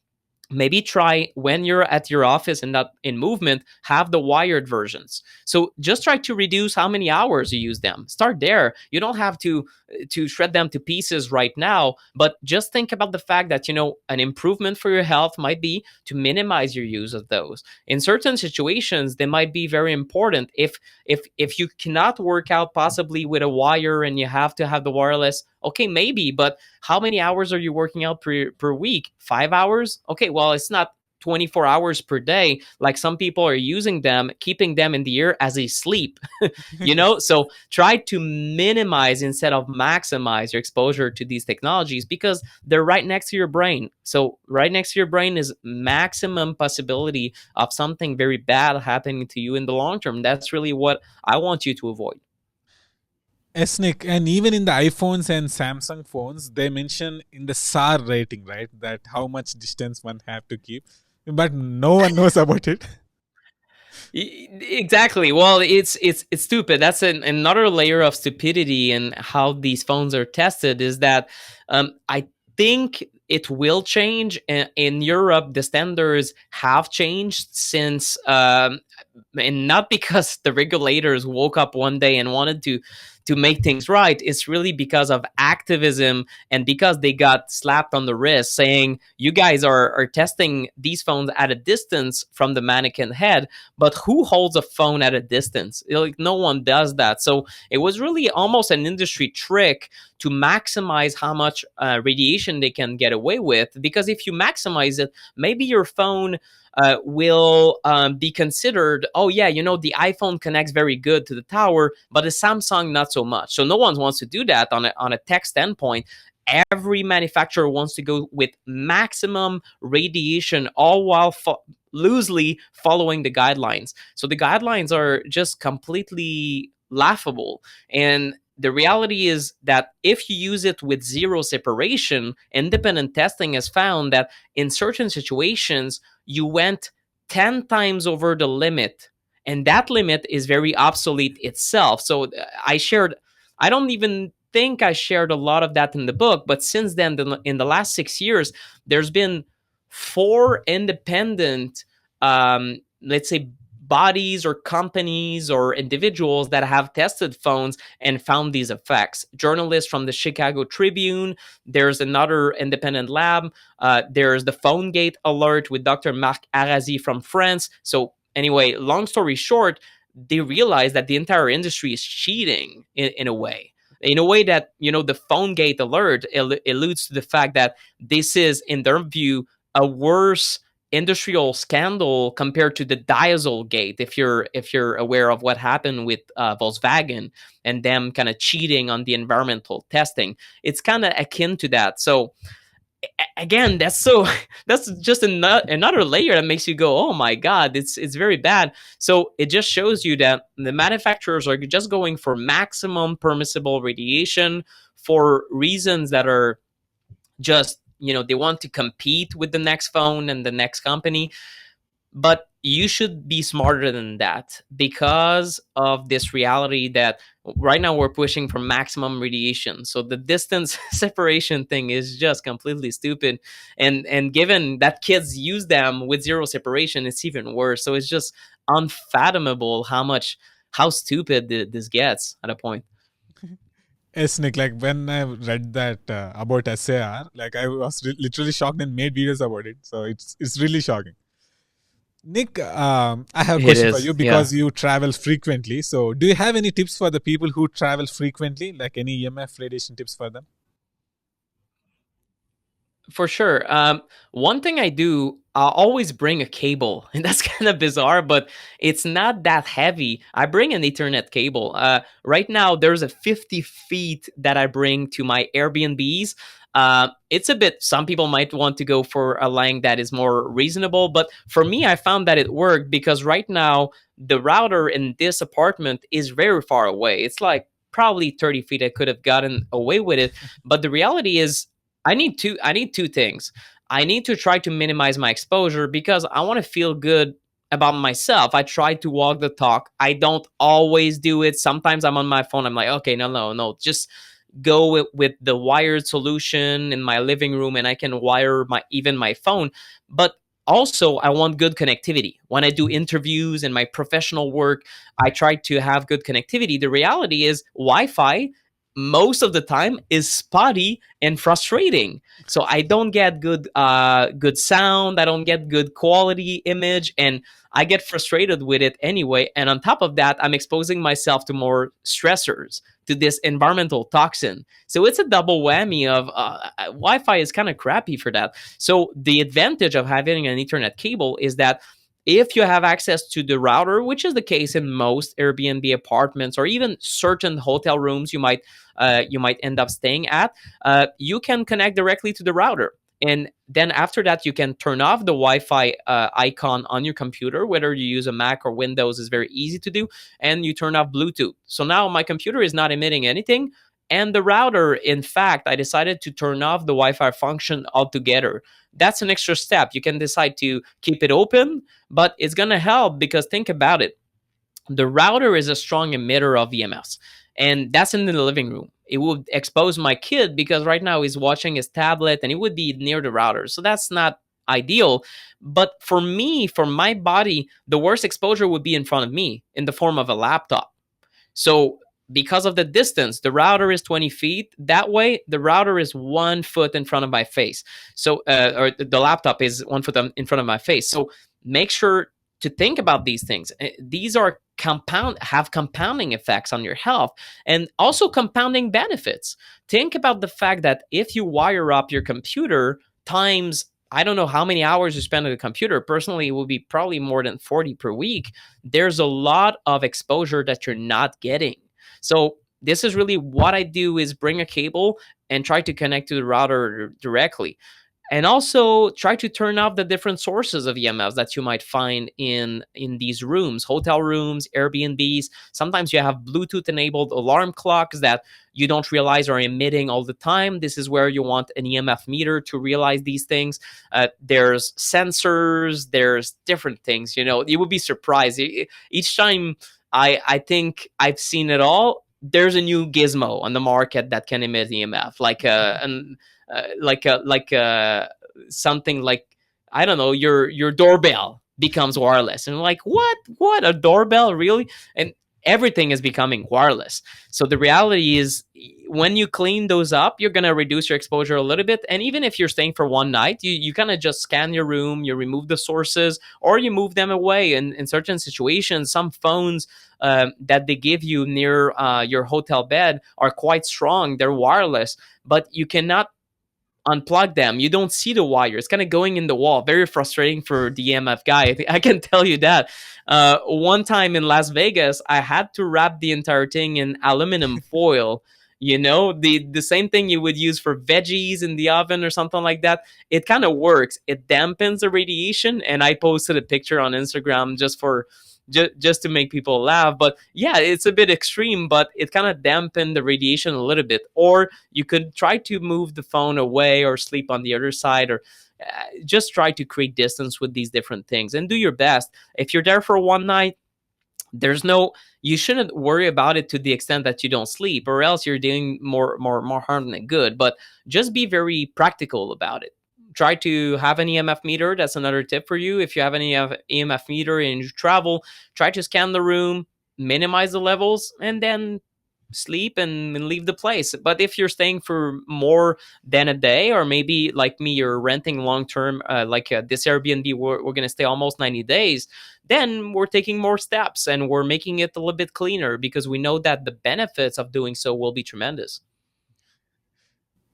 maybe try when you're at your office and not in movement, have the wired versions. So just try to reduce how many hours you use them. Start there. You don't have to shred them to pieces right now, but just think about the fact that an improvement for your health might be to minimize your use of those. In certain situations, they might be very important. If you cannot work out possibly with a wire and you have to have the wireless, okay, maybe, but how many hours are you working out per week? 5 hours? Okay, well, it's not 24 hours per day. Like some people are using them, keeping them in the ear as a sleep, So try to minimize instead of maximize your exposure to these technologies because they're right next to your brain. So right next to your brain is maximum possibility of something very bad happening to you in the long term. That's really what I want you to avoid. Yes, Nick, and even in the iPhones and Samsung phones, they mention in the SAR rating, right, that how much distance one have to keep, but no one knows about it. Exactly. Well, it's stupid. That's another layer of stupidity in how these phones are tested. Is that I think it will change. In Europe, the standards have changed since, and not because the regulators woke up one day and wanted to make things right. It's really because of activism, and because they got slapped on the wrist saying, you guys are testing these phones at a distance from the mannequin head, but who holds a phone at a distance? Like, no one does that. So it was really almost an industry trick to maximize how much radiation they can get away with. Because if you maximize it, maybe your phone will be considered, oh yeah, the iPhone connects very good to the tower, but the Samsung not so much. So no one wants to do that on a tech standpoint. Every manufacturer wants to go with maximum radiation, all while loosely following the guidelines. So the guidelines are just completely laughable. And the reality is that if you use it with zero separation, independent testing has found that in certain situations, you went 10 times over the limit. And that limit is very obsolete itself. So I don't even think I shared a lot of that in the book. But since then, in the last 6 years, there's been four independent, let's say, bodies or companies or individuals that have tested phones and found these effects. Journalists from the Chicago Tribune, there's another independent lab, there's the PhoneGate alert with Dr. Marc Arazi from France. So anyway, long story short, they realize that the entire industry is cheating in a way. In a way that, the PhoneGate alert alludes to the fact that this is, in their view, a worse industrial scandal compared to the Diesel Gate. If you're aware of what happened with Volkswagen and them kind of cheating on the environmental testing, it's kind of akin to that. So again, that's just another layer that makes you go, oh my god, it's very bad. So it just shows you that the manufacturers are just going for maximum permissible radiation for reasons that are just, they want to compete with the next phone and the next company. But you should be smarter than that, because of this reality that right now we're pushing for maximum radiation. So the distance separation thing is just completely stupid. And given that kids use them with zero separation, it's even worse. So it's just unfathomable how stupid this gets at a point. Yes, Nick, like when I read that about SAR, like I was literally shocked and made videos about it. So it's really shocking. Nick, I have a It question for is, you yeah. because you travel frequently. So, do you have any tips for the people who travel frequently, like any EMF radiation tips for them? For sure. One thing I do, I'll always bring a cable, and that's kind of bizarre, but it's not that heavy. I bring an Ethernet cable. Right now, there's a 50 feet that I bring to my Airbnbs. It's a bit. Some people might want to go for a length that is more reasonable, but for me, I found that it worked because right now the router in this apartment is very far away. It's like probably 30 feet. I could have gotten away with it, but the reality is I need two things. I need to try to minimize my exposure because I want to feel good about myself. I try to walk the talk. I don't always do it. Sometimes I'm on my phone. I'm like, okay, no, no, no. Just go with the wired solution in my living room, and I can wire my phone. But also, I want good connectivity. When I do interviews and my professional work, I try to have good connectivity. The reality is Wi-Fi most of the time is spotty and frustrating. So I don't get good sound, I don't get good quality image, and I get frustrated with it anyway. And on top of that, I'm exposing myself to more stressors, to this environmental toxin. So it's a double whammy of Wi-Fi is kind of crappy for that. So the advantage of having an Ethernet cable is that if you have access to the router, which is the case in most Airbnb apartments or even certain hotel rooms you might end up staying at, you can connect directly to the router. And then after that, you can turn off the Wi-Fi icon on your computer, whether you use a Mac or Windows is very easy to do, and you turn off Bluetooth. So now my computer is not emitting anything. And the router, in fact, I decided to turn off the Wi-Fi function altogether. That's an extra step. You can decide to keep it open, but it's going to help, because think about it. The router is a strong emitter of EMFs, and that's in the living room. It would expose my kid, because right now he's watching his tablet and it would be near the router. So that's not ideal. But for me, for my body, the worst exposure would be in front of me in the form of a laptop. So because of the distance, the router is 20 feet. That way, the router is 1 foot in front of my face. So, or the laptop is 1 foot in front of my face. So make sure to think about these things. These are have compounding effects on your health, and also compounding benefits. Think about the fact that if you wire up your computer times, I don't know how many hours you spend on the computer. Personally, it would be probably more than 40 per week. There's a lot of exposure that you're not getting. So this is really what I do, is bring a cable and try to connect to the router directly. And also try to turn off the different sources of EMFs that you might find in these rooms, hotel rooms, Airbnbs. Sometimes you have Bluetooth enabled alarm clocks that you don't realize are emitting all the time. This is where you want an EMF meter to realize these things. There's sensors, there's different things. You would be surprised each time. I think I've seen it all. There's a new gizmo on the market that can emit EMF, like something like, I don't know, your doorbell becomes wireless, and like, what, a doorbell, really? And everything is becoming wireless. So the reality is, when you clean those up, you're going to reduce your exposure a little bit. And even if you're staying for one night, you kind of just scan your room, you remove the sources, or you move them away. And in certain situations, some phones that they give you near your hotel bed are quite strong. They're wireless, but you cannot unplug them. You don't see the wire. It's kind of going in the wall. Very frustrating for the EMF guy. I can tell you that. One time in Las Vegas, I had to wrap the entire thing in aluminum foil. The same thing you would use for veggies in the oven or something like that. It kind of works. It dampens the radiation, and I posted a picture on Instagram just to make people laugh. But yeah, it's a bit extreme, but it kind of dampened the radiation a little bit. Or you could try to move the phone away or sleep on the other side, or just try to create distance with these different things and do your best. If you're there for one night, you shouldn't worry about it to the extent that you don't sleep, or else you're doing more harm than good. But just be very practical about it. Try to have an EMF meter. That's another tip for you. If you have any EMF meter and you travel, try to scan the room, minimize the levels, and then sleep and leave the place. But if you're staying for more than a day, or maybe like me, you're renting long term, this Airbnb, we're going to stay almost 90 days, then we're taking more steps and we're making it a little bit cleaner, because we know that the benefits of doing so will be tremendous.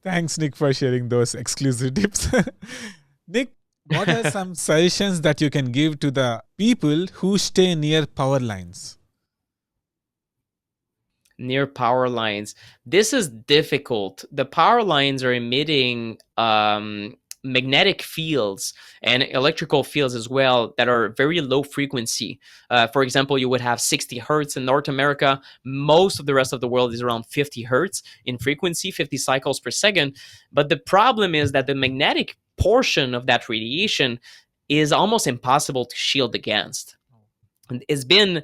Thanks, Nick, for sharing those exclusive tips. Nick, what are some suggestions that you can give to the people who stay near power lines? Near power lines, this is difficult. The power lines are emitting magnetic fields and electrical fields as well that are very low frequency. For example, you would have 60 hertz in North America. Most of the rest of the world is around 50 hertz in frequency, 50 cycles per second. But the problem is that the magnetic portion of that radiation is almost impossible to shield against. And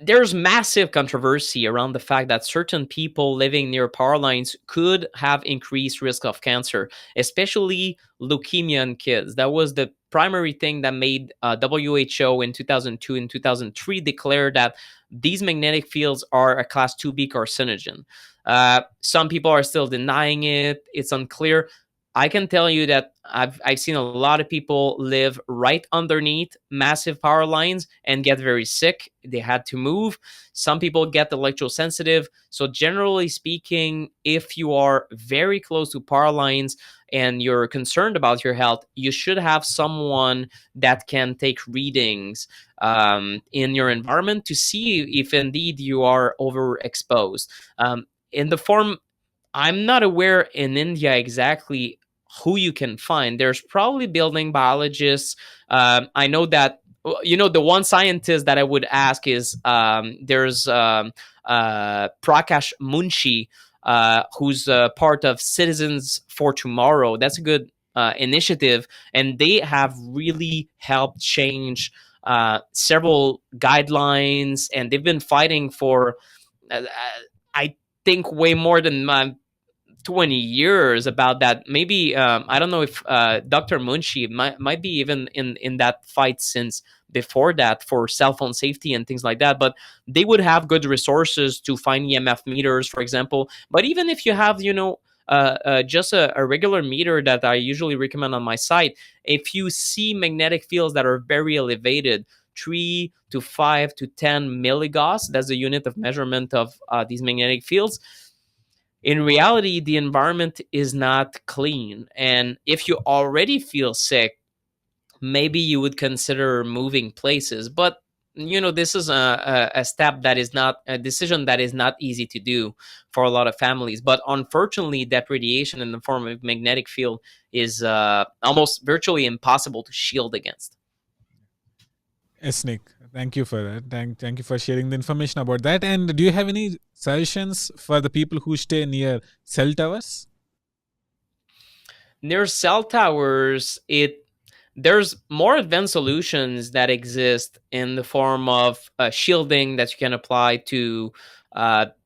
there's massive controversy around the fact that certain people living near power lines could have increased risk of cancer, especially leukemia in kids. That was the primary thing that made WHO in 2002 and 2003 declare that these magnetic fields are a class 2B carcinogen. Some people are still denying it. It's unclear. I can tell you that I've seen a lot of people live right underneath massive power lines and get very sick. They had to move. Some people get electrosensitive. So generally speaking, if you are very close to power lines and you're concerned about your health, you should have someone that can take readings in your environment to see if indeed you are overexposed. In the form, I'm not aware in India exactly who you can find. There's probably building biologists. I know that, the one scientist that I would ask is there's Prakash Munshi. who's part of Citizens for Tomorrow. That's a good initiative, and they have really helped change several guidelines, and they've been fighting for, I think, way more than 20 years about that. Maybe I don't know if Dr. Munshi might be even in that fight since before that for cell phone safety and things like that. But they would have good resources to find EMF meters, for example. But even if you have, just a regular meter that I usually recommend on my site, if you see magnetic fields that are very elevated, 3 to 5 to 10 milligauss, that's the unit of measurement of these magnetic fields. In reality, the environment is not clean. And if you already feel sick, maybe you would consider moving places. But this is a step that is not a decision that is not easy to do for a lot of families. But unfortunately, that radiation in the form of magnetic field is almost virtually impossible to shield against. Yes, Nick. Thank you for that. Thank you for sharing the information about that. And do you have any suggestions for the people who stay near cell towers? Near cell towers, there's more advanced solutions that exist in the form of shielding that you can apply to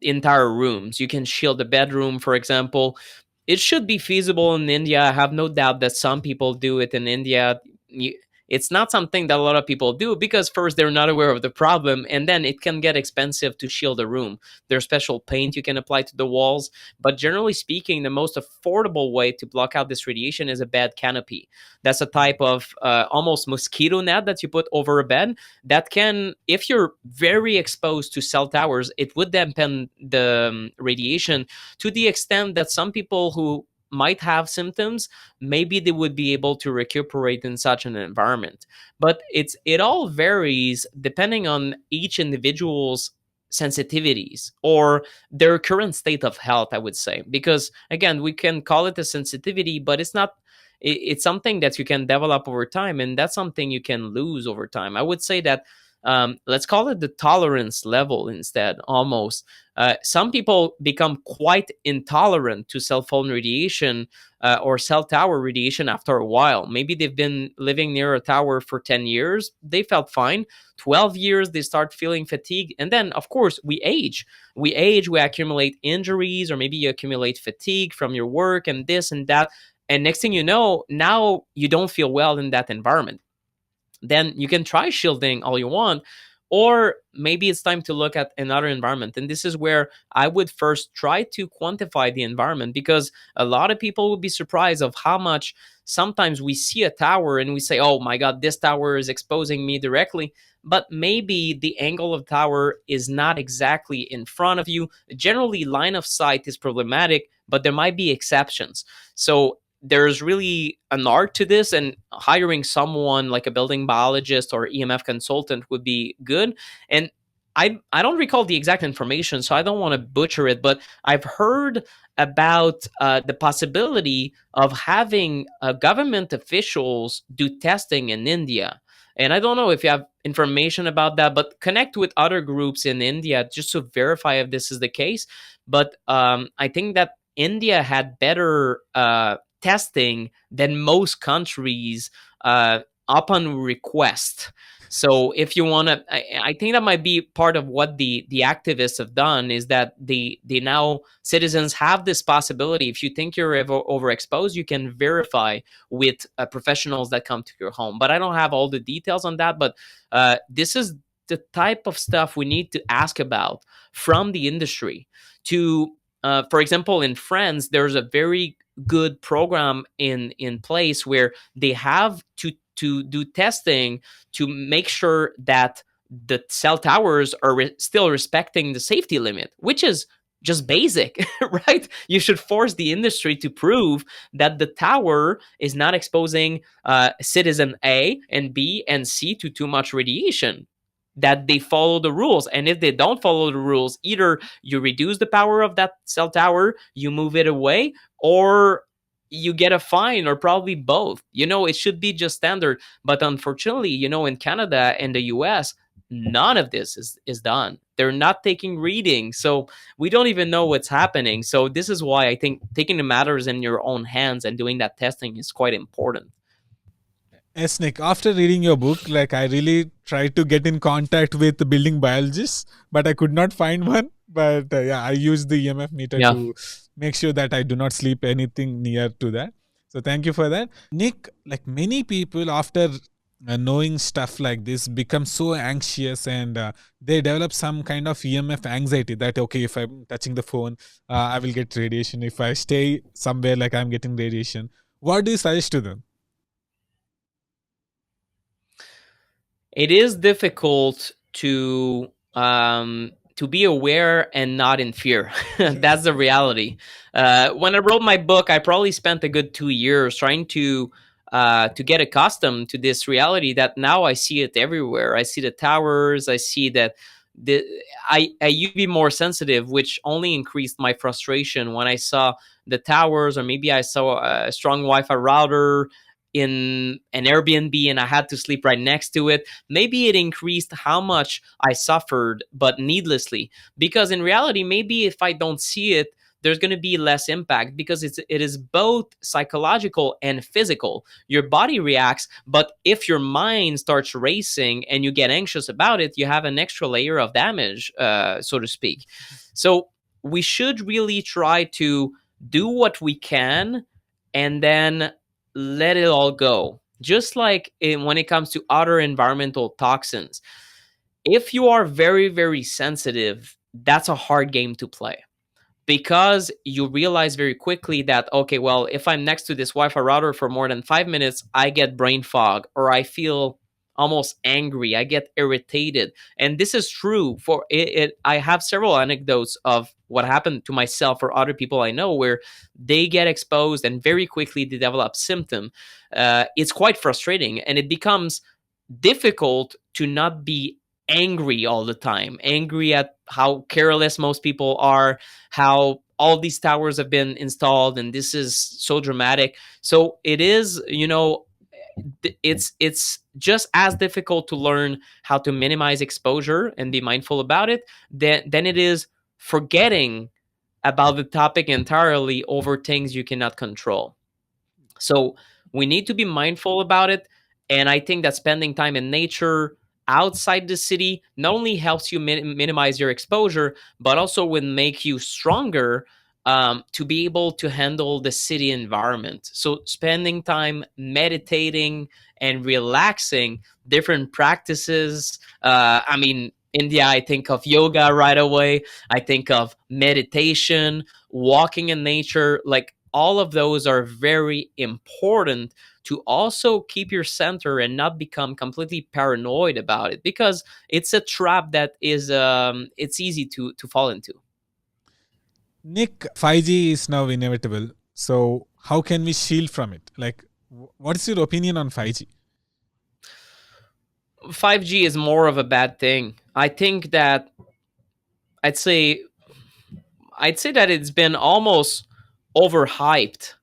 entire rooms. You can shield a bedroom, for example. It should be feasible in India. I have no doubt that some people do it in India. It's not something that a lot of people do because, first, they're not aware of the problem, and then it can get expensive to shield a room. There's special paint you can apply to the walls, but generally speaking, the most affordable way to block out this radiation is a bed canopy. That's a type of almost mosquito net that you put over a bed that can, if you're very exposed to cell towers, it would dampen the radiation to the extent that some people who might have symptoms, maybe they would be able to recuperate in such an environment. But it all varies depending on each individual's sensitivities or their current state of health, I would say. Because again, we can call it a sensitivity, but it's not. It's something that you can develop over time, and that's something you can lose over time. I would say that, let's call it the tolerance level instead, almost. Some people become quite intolerant to cell phone radiation or cell tower radiation after a while. Maybe they've been living near a tower for 10 years. They felt fine. 12 years, they start feeling fatigue. And then, of course, we age. We accumulate injuries, or maybe you accumulate fatigue from your work and this and that. And next thing you know, now you don't feel well in that environment. Then you can try shielding all you want, or maybe it's time to look at another environment. And this is where I would first try to quantify the environment, because a lot of people would be surprised of how much sometimes we see a tower and we say, oh my God, this tower is exposing me directly. But maybe the angle of tower is not exactly in front of you. Generally, line of sight is problematic, but there might be exceptions. So there's really an art to this, and hiring someone like a building biologist or EMF consultant would be good. And I don't recall the exact information, so I don't want to butcher it, but I've heard about the possibility of having government officials do testing in India. And I don't know if you have information about that, but connect with other groups in India just to verify if this is the case. But I think that India had better testing than most countries upon request. So if you want to, I think that might be part of what the activists have done, is that they now, citizens have this possibility. If you think you're overexposed, you can verify with professionals that come to your home. But I don't have all the details on that. But this is the type of stuff we need to ask about from the industry. To for example, in France, there's a very good program in place where they have to do testing to make sure that the cell towers are still respecting the safety limit, which is just basic, right? You should force the industry to prove that the tower is not exposing citizen A and B and C to too much radiation, that they follow the rules. And if they don't follow the rules, either you reduce the power of that cell tower, you move it away, or you get a fine, or probably both. It should be just standard. But unfortunately, in Canada and the US, none of this is done. they're not taking readings, so we don't even know what's happening. So this is why I think taking the matters in your own hands and doing that testing is quite important. Yes, Nick. After reading your book, like I really tried to get in contact with the building biologists, but I could not find one. But yeah, I used the EMF meter Yeah. to make sure that I do not sleep anything near to that. So thank you for that, Nick. Like many people, after knowing stuff like this, become so anxious and they develop some kind of EMF anxiety. That okay, if I'm touching the phone, I will get radiation. If I stay somewhere, like I'm getting radiation. What do you suggest to them? It is difficult to be aware and not in fear. That's the reality. When I wrote my book, I probably spent a good 2 years trying to get accustomed to this reality that now I see it everywhere. I see the towers. I see that the I used to be more sensitive, which only increased my frustration when I saw the towers, or maybe I saw a strong Wi-Fi router in an Airbnb and I had to sleep right next to it. Maybe it increased how much I suffered, but needlessly. Because in reality, maybe if I don't see it, there's going to be less impact, because it is both psychological and physical. Your body reacts, but if your mind starts racing and you get anxious about it, you have an extra layer of damage, so to speak. So we should really try to do what we can and then let it all go. Just like when it comes to other environmental toxins, if you are very, very sensitive, that's a hard game to play, because you realize very quickly that, okay, well, if I'm next to this Wi-Fi router for more than 5 minutes, I get brain fog, or I feel almost angry, I get irritated. And this is true for it. I have several anecdotes of what happened to myself or other people I know, where they get exposed and very quickly they develop symptom. It's quite frustrating, and it becomes difficult to not be angry all the time, angry at how careless most people are, how all these towers have been installed and this is so dramatic. So it is, it's just as difficult to learn how to minimize exposure and be mindful about it than it is forgetting about the topic entirely over things you cannot control. So we need to be mindful about it. And I think that spending time in nature outside the city not only helps you minimize your exposure, but also will make you stronger, to be able to handle the city environment. So spending time meditating and relaxing, different practices. I mean, India, I think of yoga right away. I think of meditation, walking in nature. Like all of those are very important to also keep your center and not become completely paranoid about it, because it's a trap that is it's easy to fall into. Nick, 5G is now inevitable. So, how can we shield from it? Like, what's your opinion on 5G? 5G is more of a bad thing. I think that I'd say I'd say that it's been almost overhyped.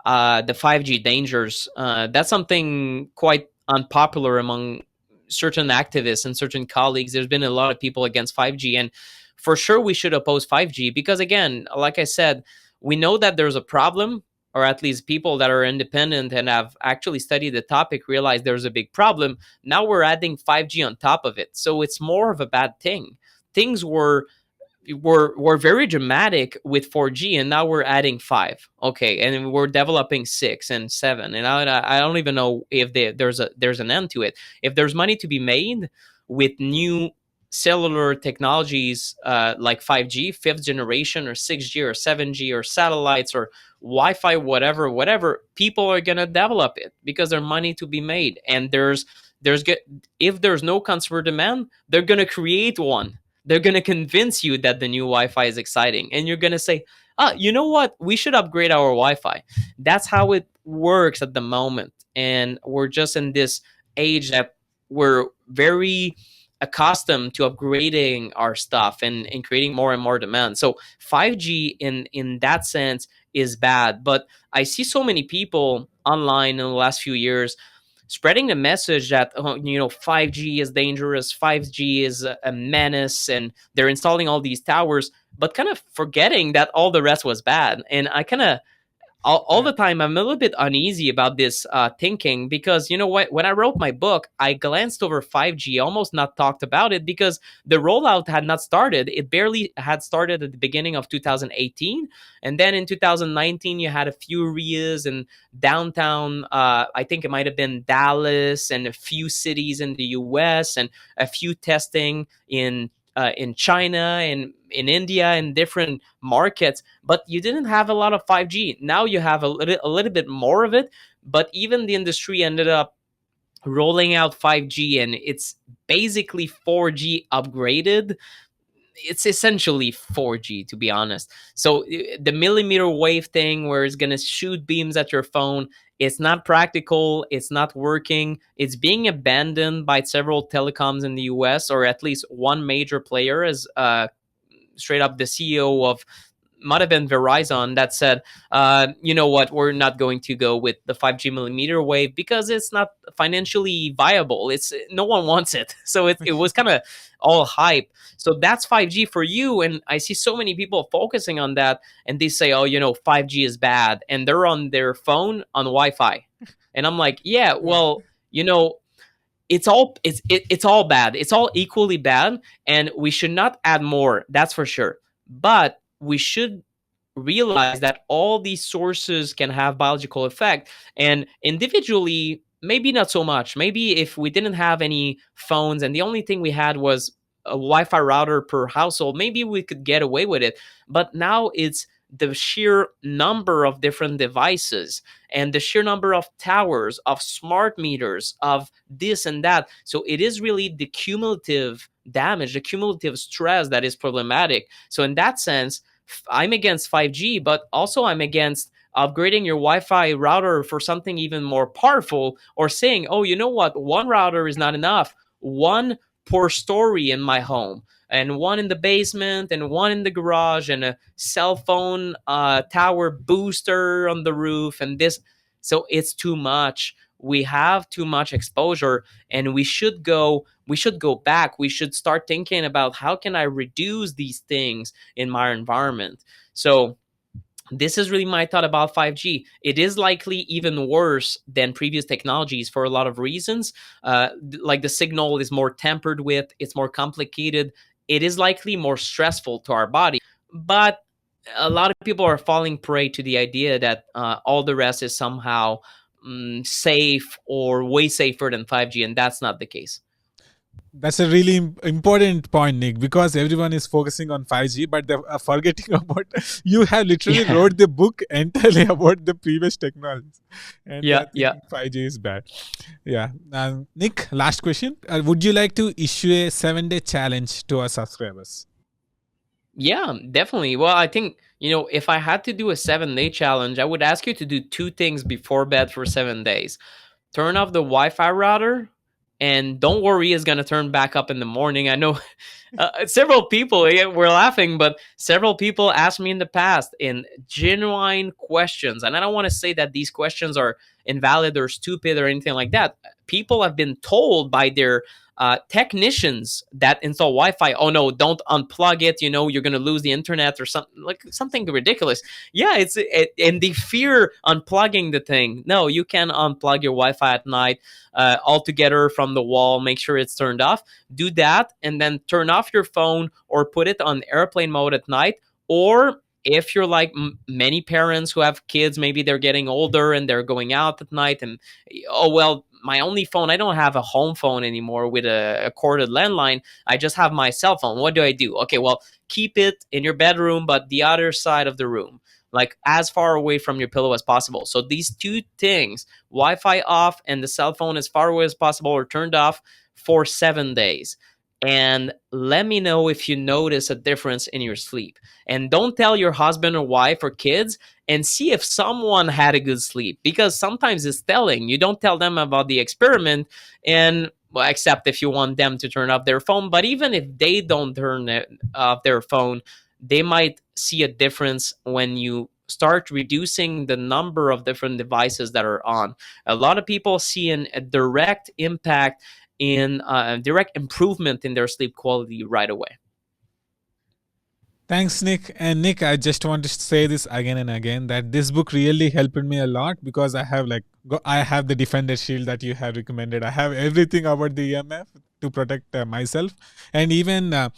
The 5G dangers. That's something quite unpopular among certain activists and certain colleagues. There's been a lot of people against 5G, and for sure we should oppose 5G, because, again, like I said, we know that there's a problem, or at least people that are independent and have actually studied the topic realize there's a big problem. Now we're adding 5G on top of it, so it's more of a bad thing. Things were very dramatic with 4G, and now we're adding 5. Okay, and we're developing 6 and 7, and I don't even know if there's an end to it. If there's money to be made with new cellular technologies, like 5G, fifth generation, or 6G, or 7G, or satellites, or Wi-Fi, whatever, people are gonna develop it because there's money to be made, and if there's no consumer demand, they're gonna create one. They're going to convince you that the new Wi-Fi is exciting, and you're going to say, you know what, we should upgrade our Wi-Fi. That's how it works at the moment, and we're just in this age that we're very accustomed to upgrading our stuff and creating more and more demand. So 5G in that sense is bad, but I see so many people online in the last few years spreading the message that 5G is dangerous, 5G is a menace, and they're installing all these towers, but kind of forgetting that all the rest was bad. And I kind of all Yeah. the time I'm a little bit uneasy about this thinking, because you know what, when I wrote my book I glanced over 5G, almost not talked about it, because the rollout had not started. It barely had started at the beginning of 2018, and then in 2019 you had a few areas in downtown, I think it might have been Dallas, and a few cities in the US, and a few testing in China and in India and different markets, but you didn't have a lot of 5G. Now you have a little bit more of it, but even the industry ended up rolling out 5G, and it's basically 4G upgraded. It's essentially 4G, to be honest. So the millimeter wave thing where it's going to shoot beams at your phone, it's not practical, it's not working. It's being abandoned by several telecoms in the US, or at least one major player, as straight up the CEO of, might have been Verizon, that said, you know what, we're not going to go with the 5G millimeter wave because it's not financially viable. It's no one wants it. So it was kind of all hype. So that's 5G for you. And I see so many people focusing on that, and they say, oh, 5G is bad. And they're on their phone on Wi Fi. And I'm like, yeah, Yeah. well, it's all bad. It's all equally bad, and we should not add more. That's for sure. But we should realize that all these sources can have biological effect, and individually maybe not so much. Maybe if we didn't have any phones and the only thing we had was a Wi-Fi router per household, maybe we could get away with it. But now it's the sheer number of different devices and the sheer number of towers, of smart meters, of this and that. So it is really the cumulative damage, the cumulative stress that is problematic. So in that sense, I'm against 5G, but also I'm against upgrading your Wi-Fi router for something even more powerful, or saying, oh, you know what, one router is not enough. One per story in my home, and one in the basement, and one in the garage, and a cell phone tower booster on the roof, and this. So it's too much. We have too much exposure, and we should go back. We should start thinking about how can I reduce these things in my environment. So this is really my thought about 5G. It is likely even worse than previous technologies for a lot of reasons. Like the signal is more tampered with, it's more complicated, it is likely more stressful to our body. But a lot of people are falling prey to the idea that all the rest is somehow safe or way safer than 5G, and that's not the case. That's a really important point, Nick, because everyone is focusing on 5G, but they're forgetting about. You have literally Yeah, wrote the book entirely about the previous technologies, and they yeah, are yeah. thinking 5G is bad. Yeah. Nick, last question. Would you like to issue a 7-day challenge to our subscribers? Yeah, definitely. Well, I think, if I had to do a 7-day challenge, I would ask you to do two things before bed for 7 days. Turn off the Wi Fi router, and don't worry, it's going to turn back up in the morning. I know several people, yeah, we're laughing, but several people asked me in the past in genuine questions. And I don't want to say that these questions are invalid or stupid or anything like that. People have been told by their technicians that install Wi-Fi, oh no, don't unplug it. You're going to lose the internet or something, like something ridiculous. Yeah, and they fear unplugging the thing. No, you can unplug your Wi-Fi at night altogether from the wall. Make sure it's turned off. Do that, and then turn off your phone or put it on airplane mode at night. Or if you're like many parents who have kids, maybe they're getting older and they're going out at night, and oh well, my only phone, I don't have a home phone anymore with a corded landline. I just have my cell phone. What do I do? Okay, well, keep it in your bedroom, but the other side of the room, like as far away from your pillow as possible. So these two things, Wi-Fi off and the cell phone as far away as possible or turned off for 7 days. And let me know if you notice a difference in your sleep. And don't tell your husband or wife or kids, and see if someone had a good sleep, because sometimes it's telling. You don't tell them about the experiment, and well, except if you want them to turn off their phone. But even if they don't turn off their phone, they might see a difference when you start reducing the number of different devices that are on. A lot of people see a direct impact in direct improvement in their sleep quality right away. Thanks, Nick. And Nick, I just want to say this again and again that this book really helped me a lot because I have I have the Defender Shield that you have recommended. I have everything about the EMF to protect myself, and even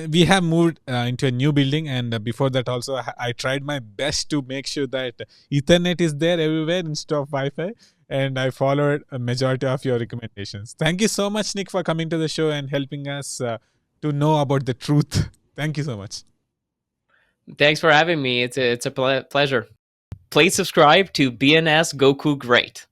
we have moved into a new building, and before that also I tried my best to make sure that Ethernet is there everywhere instead of Wi-Fi. And I followed a majority of your recommendations. Thank you so much, Nick, for coming to the show and helping us to know about the truth. Thank you so much. Thanks for having me. It's a pleasure. Please subscribe to BNS Goku Great.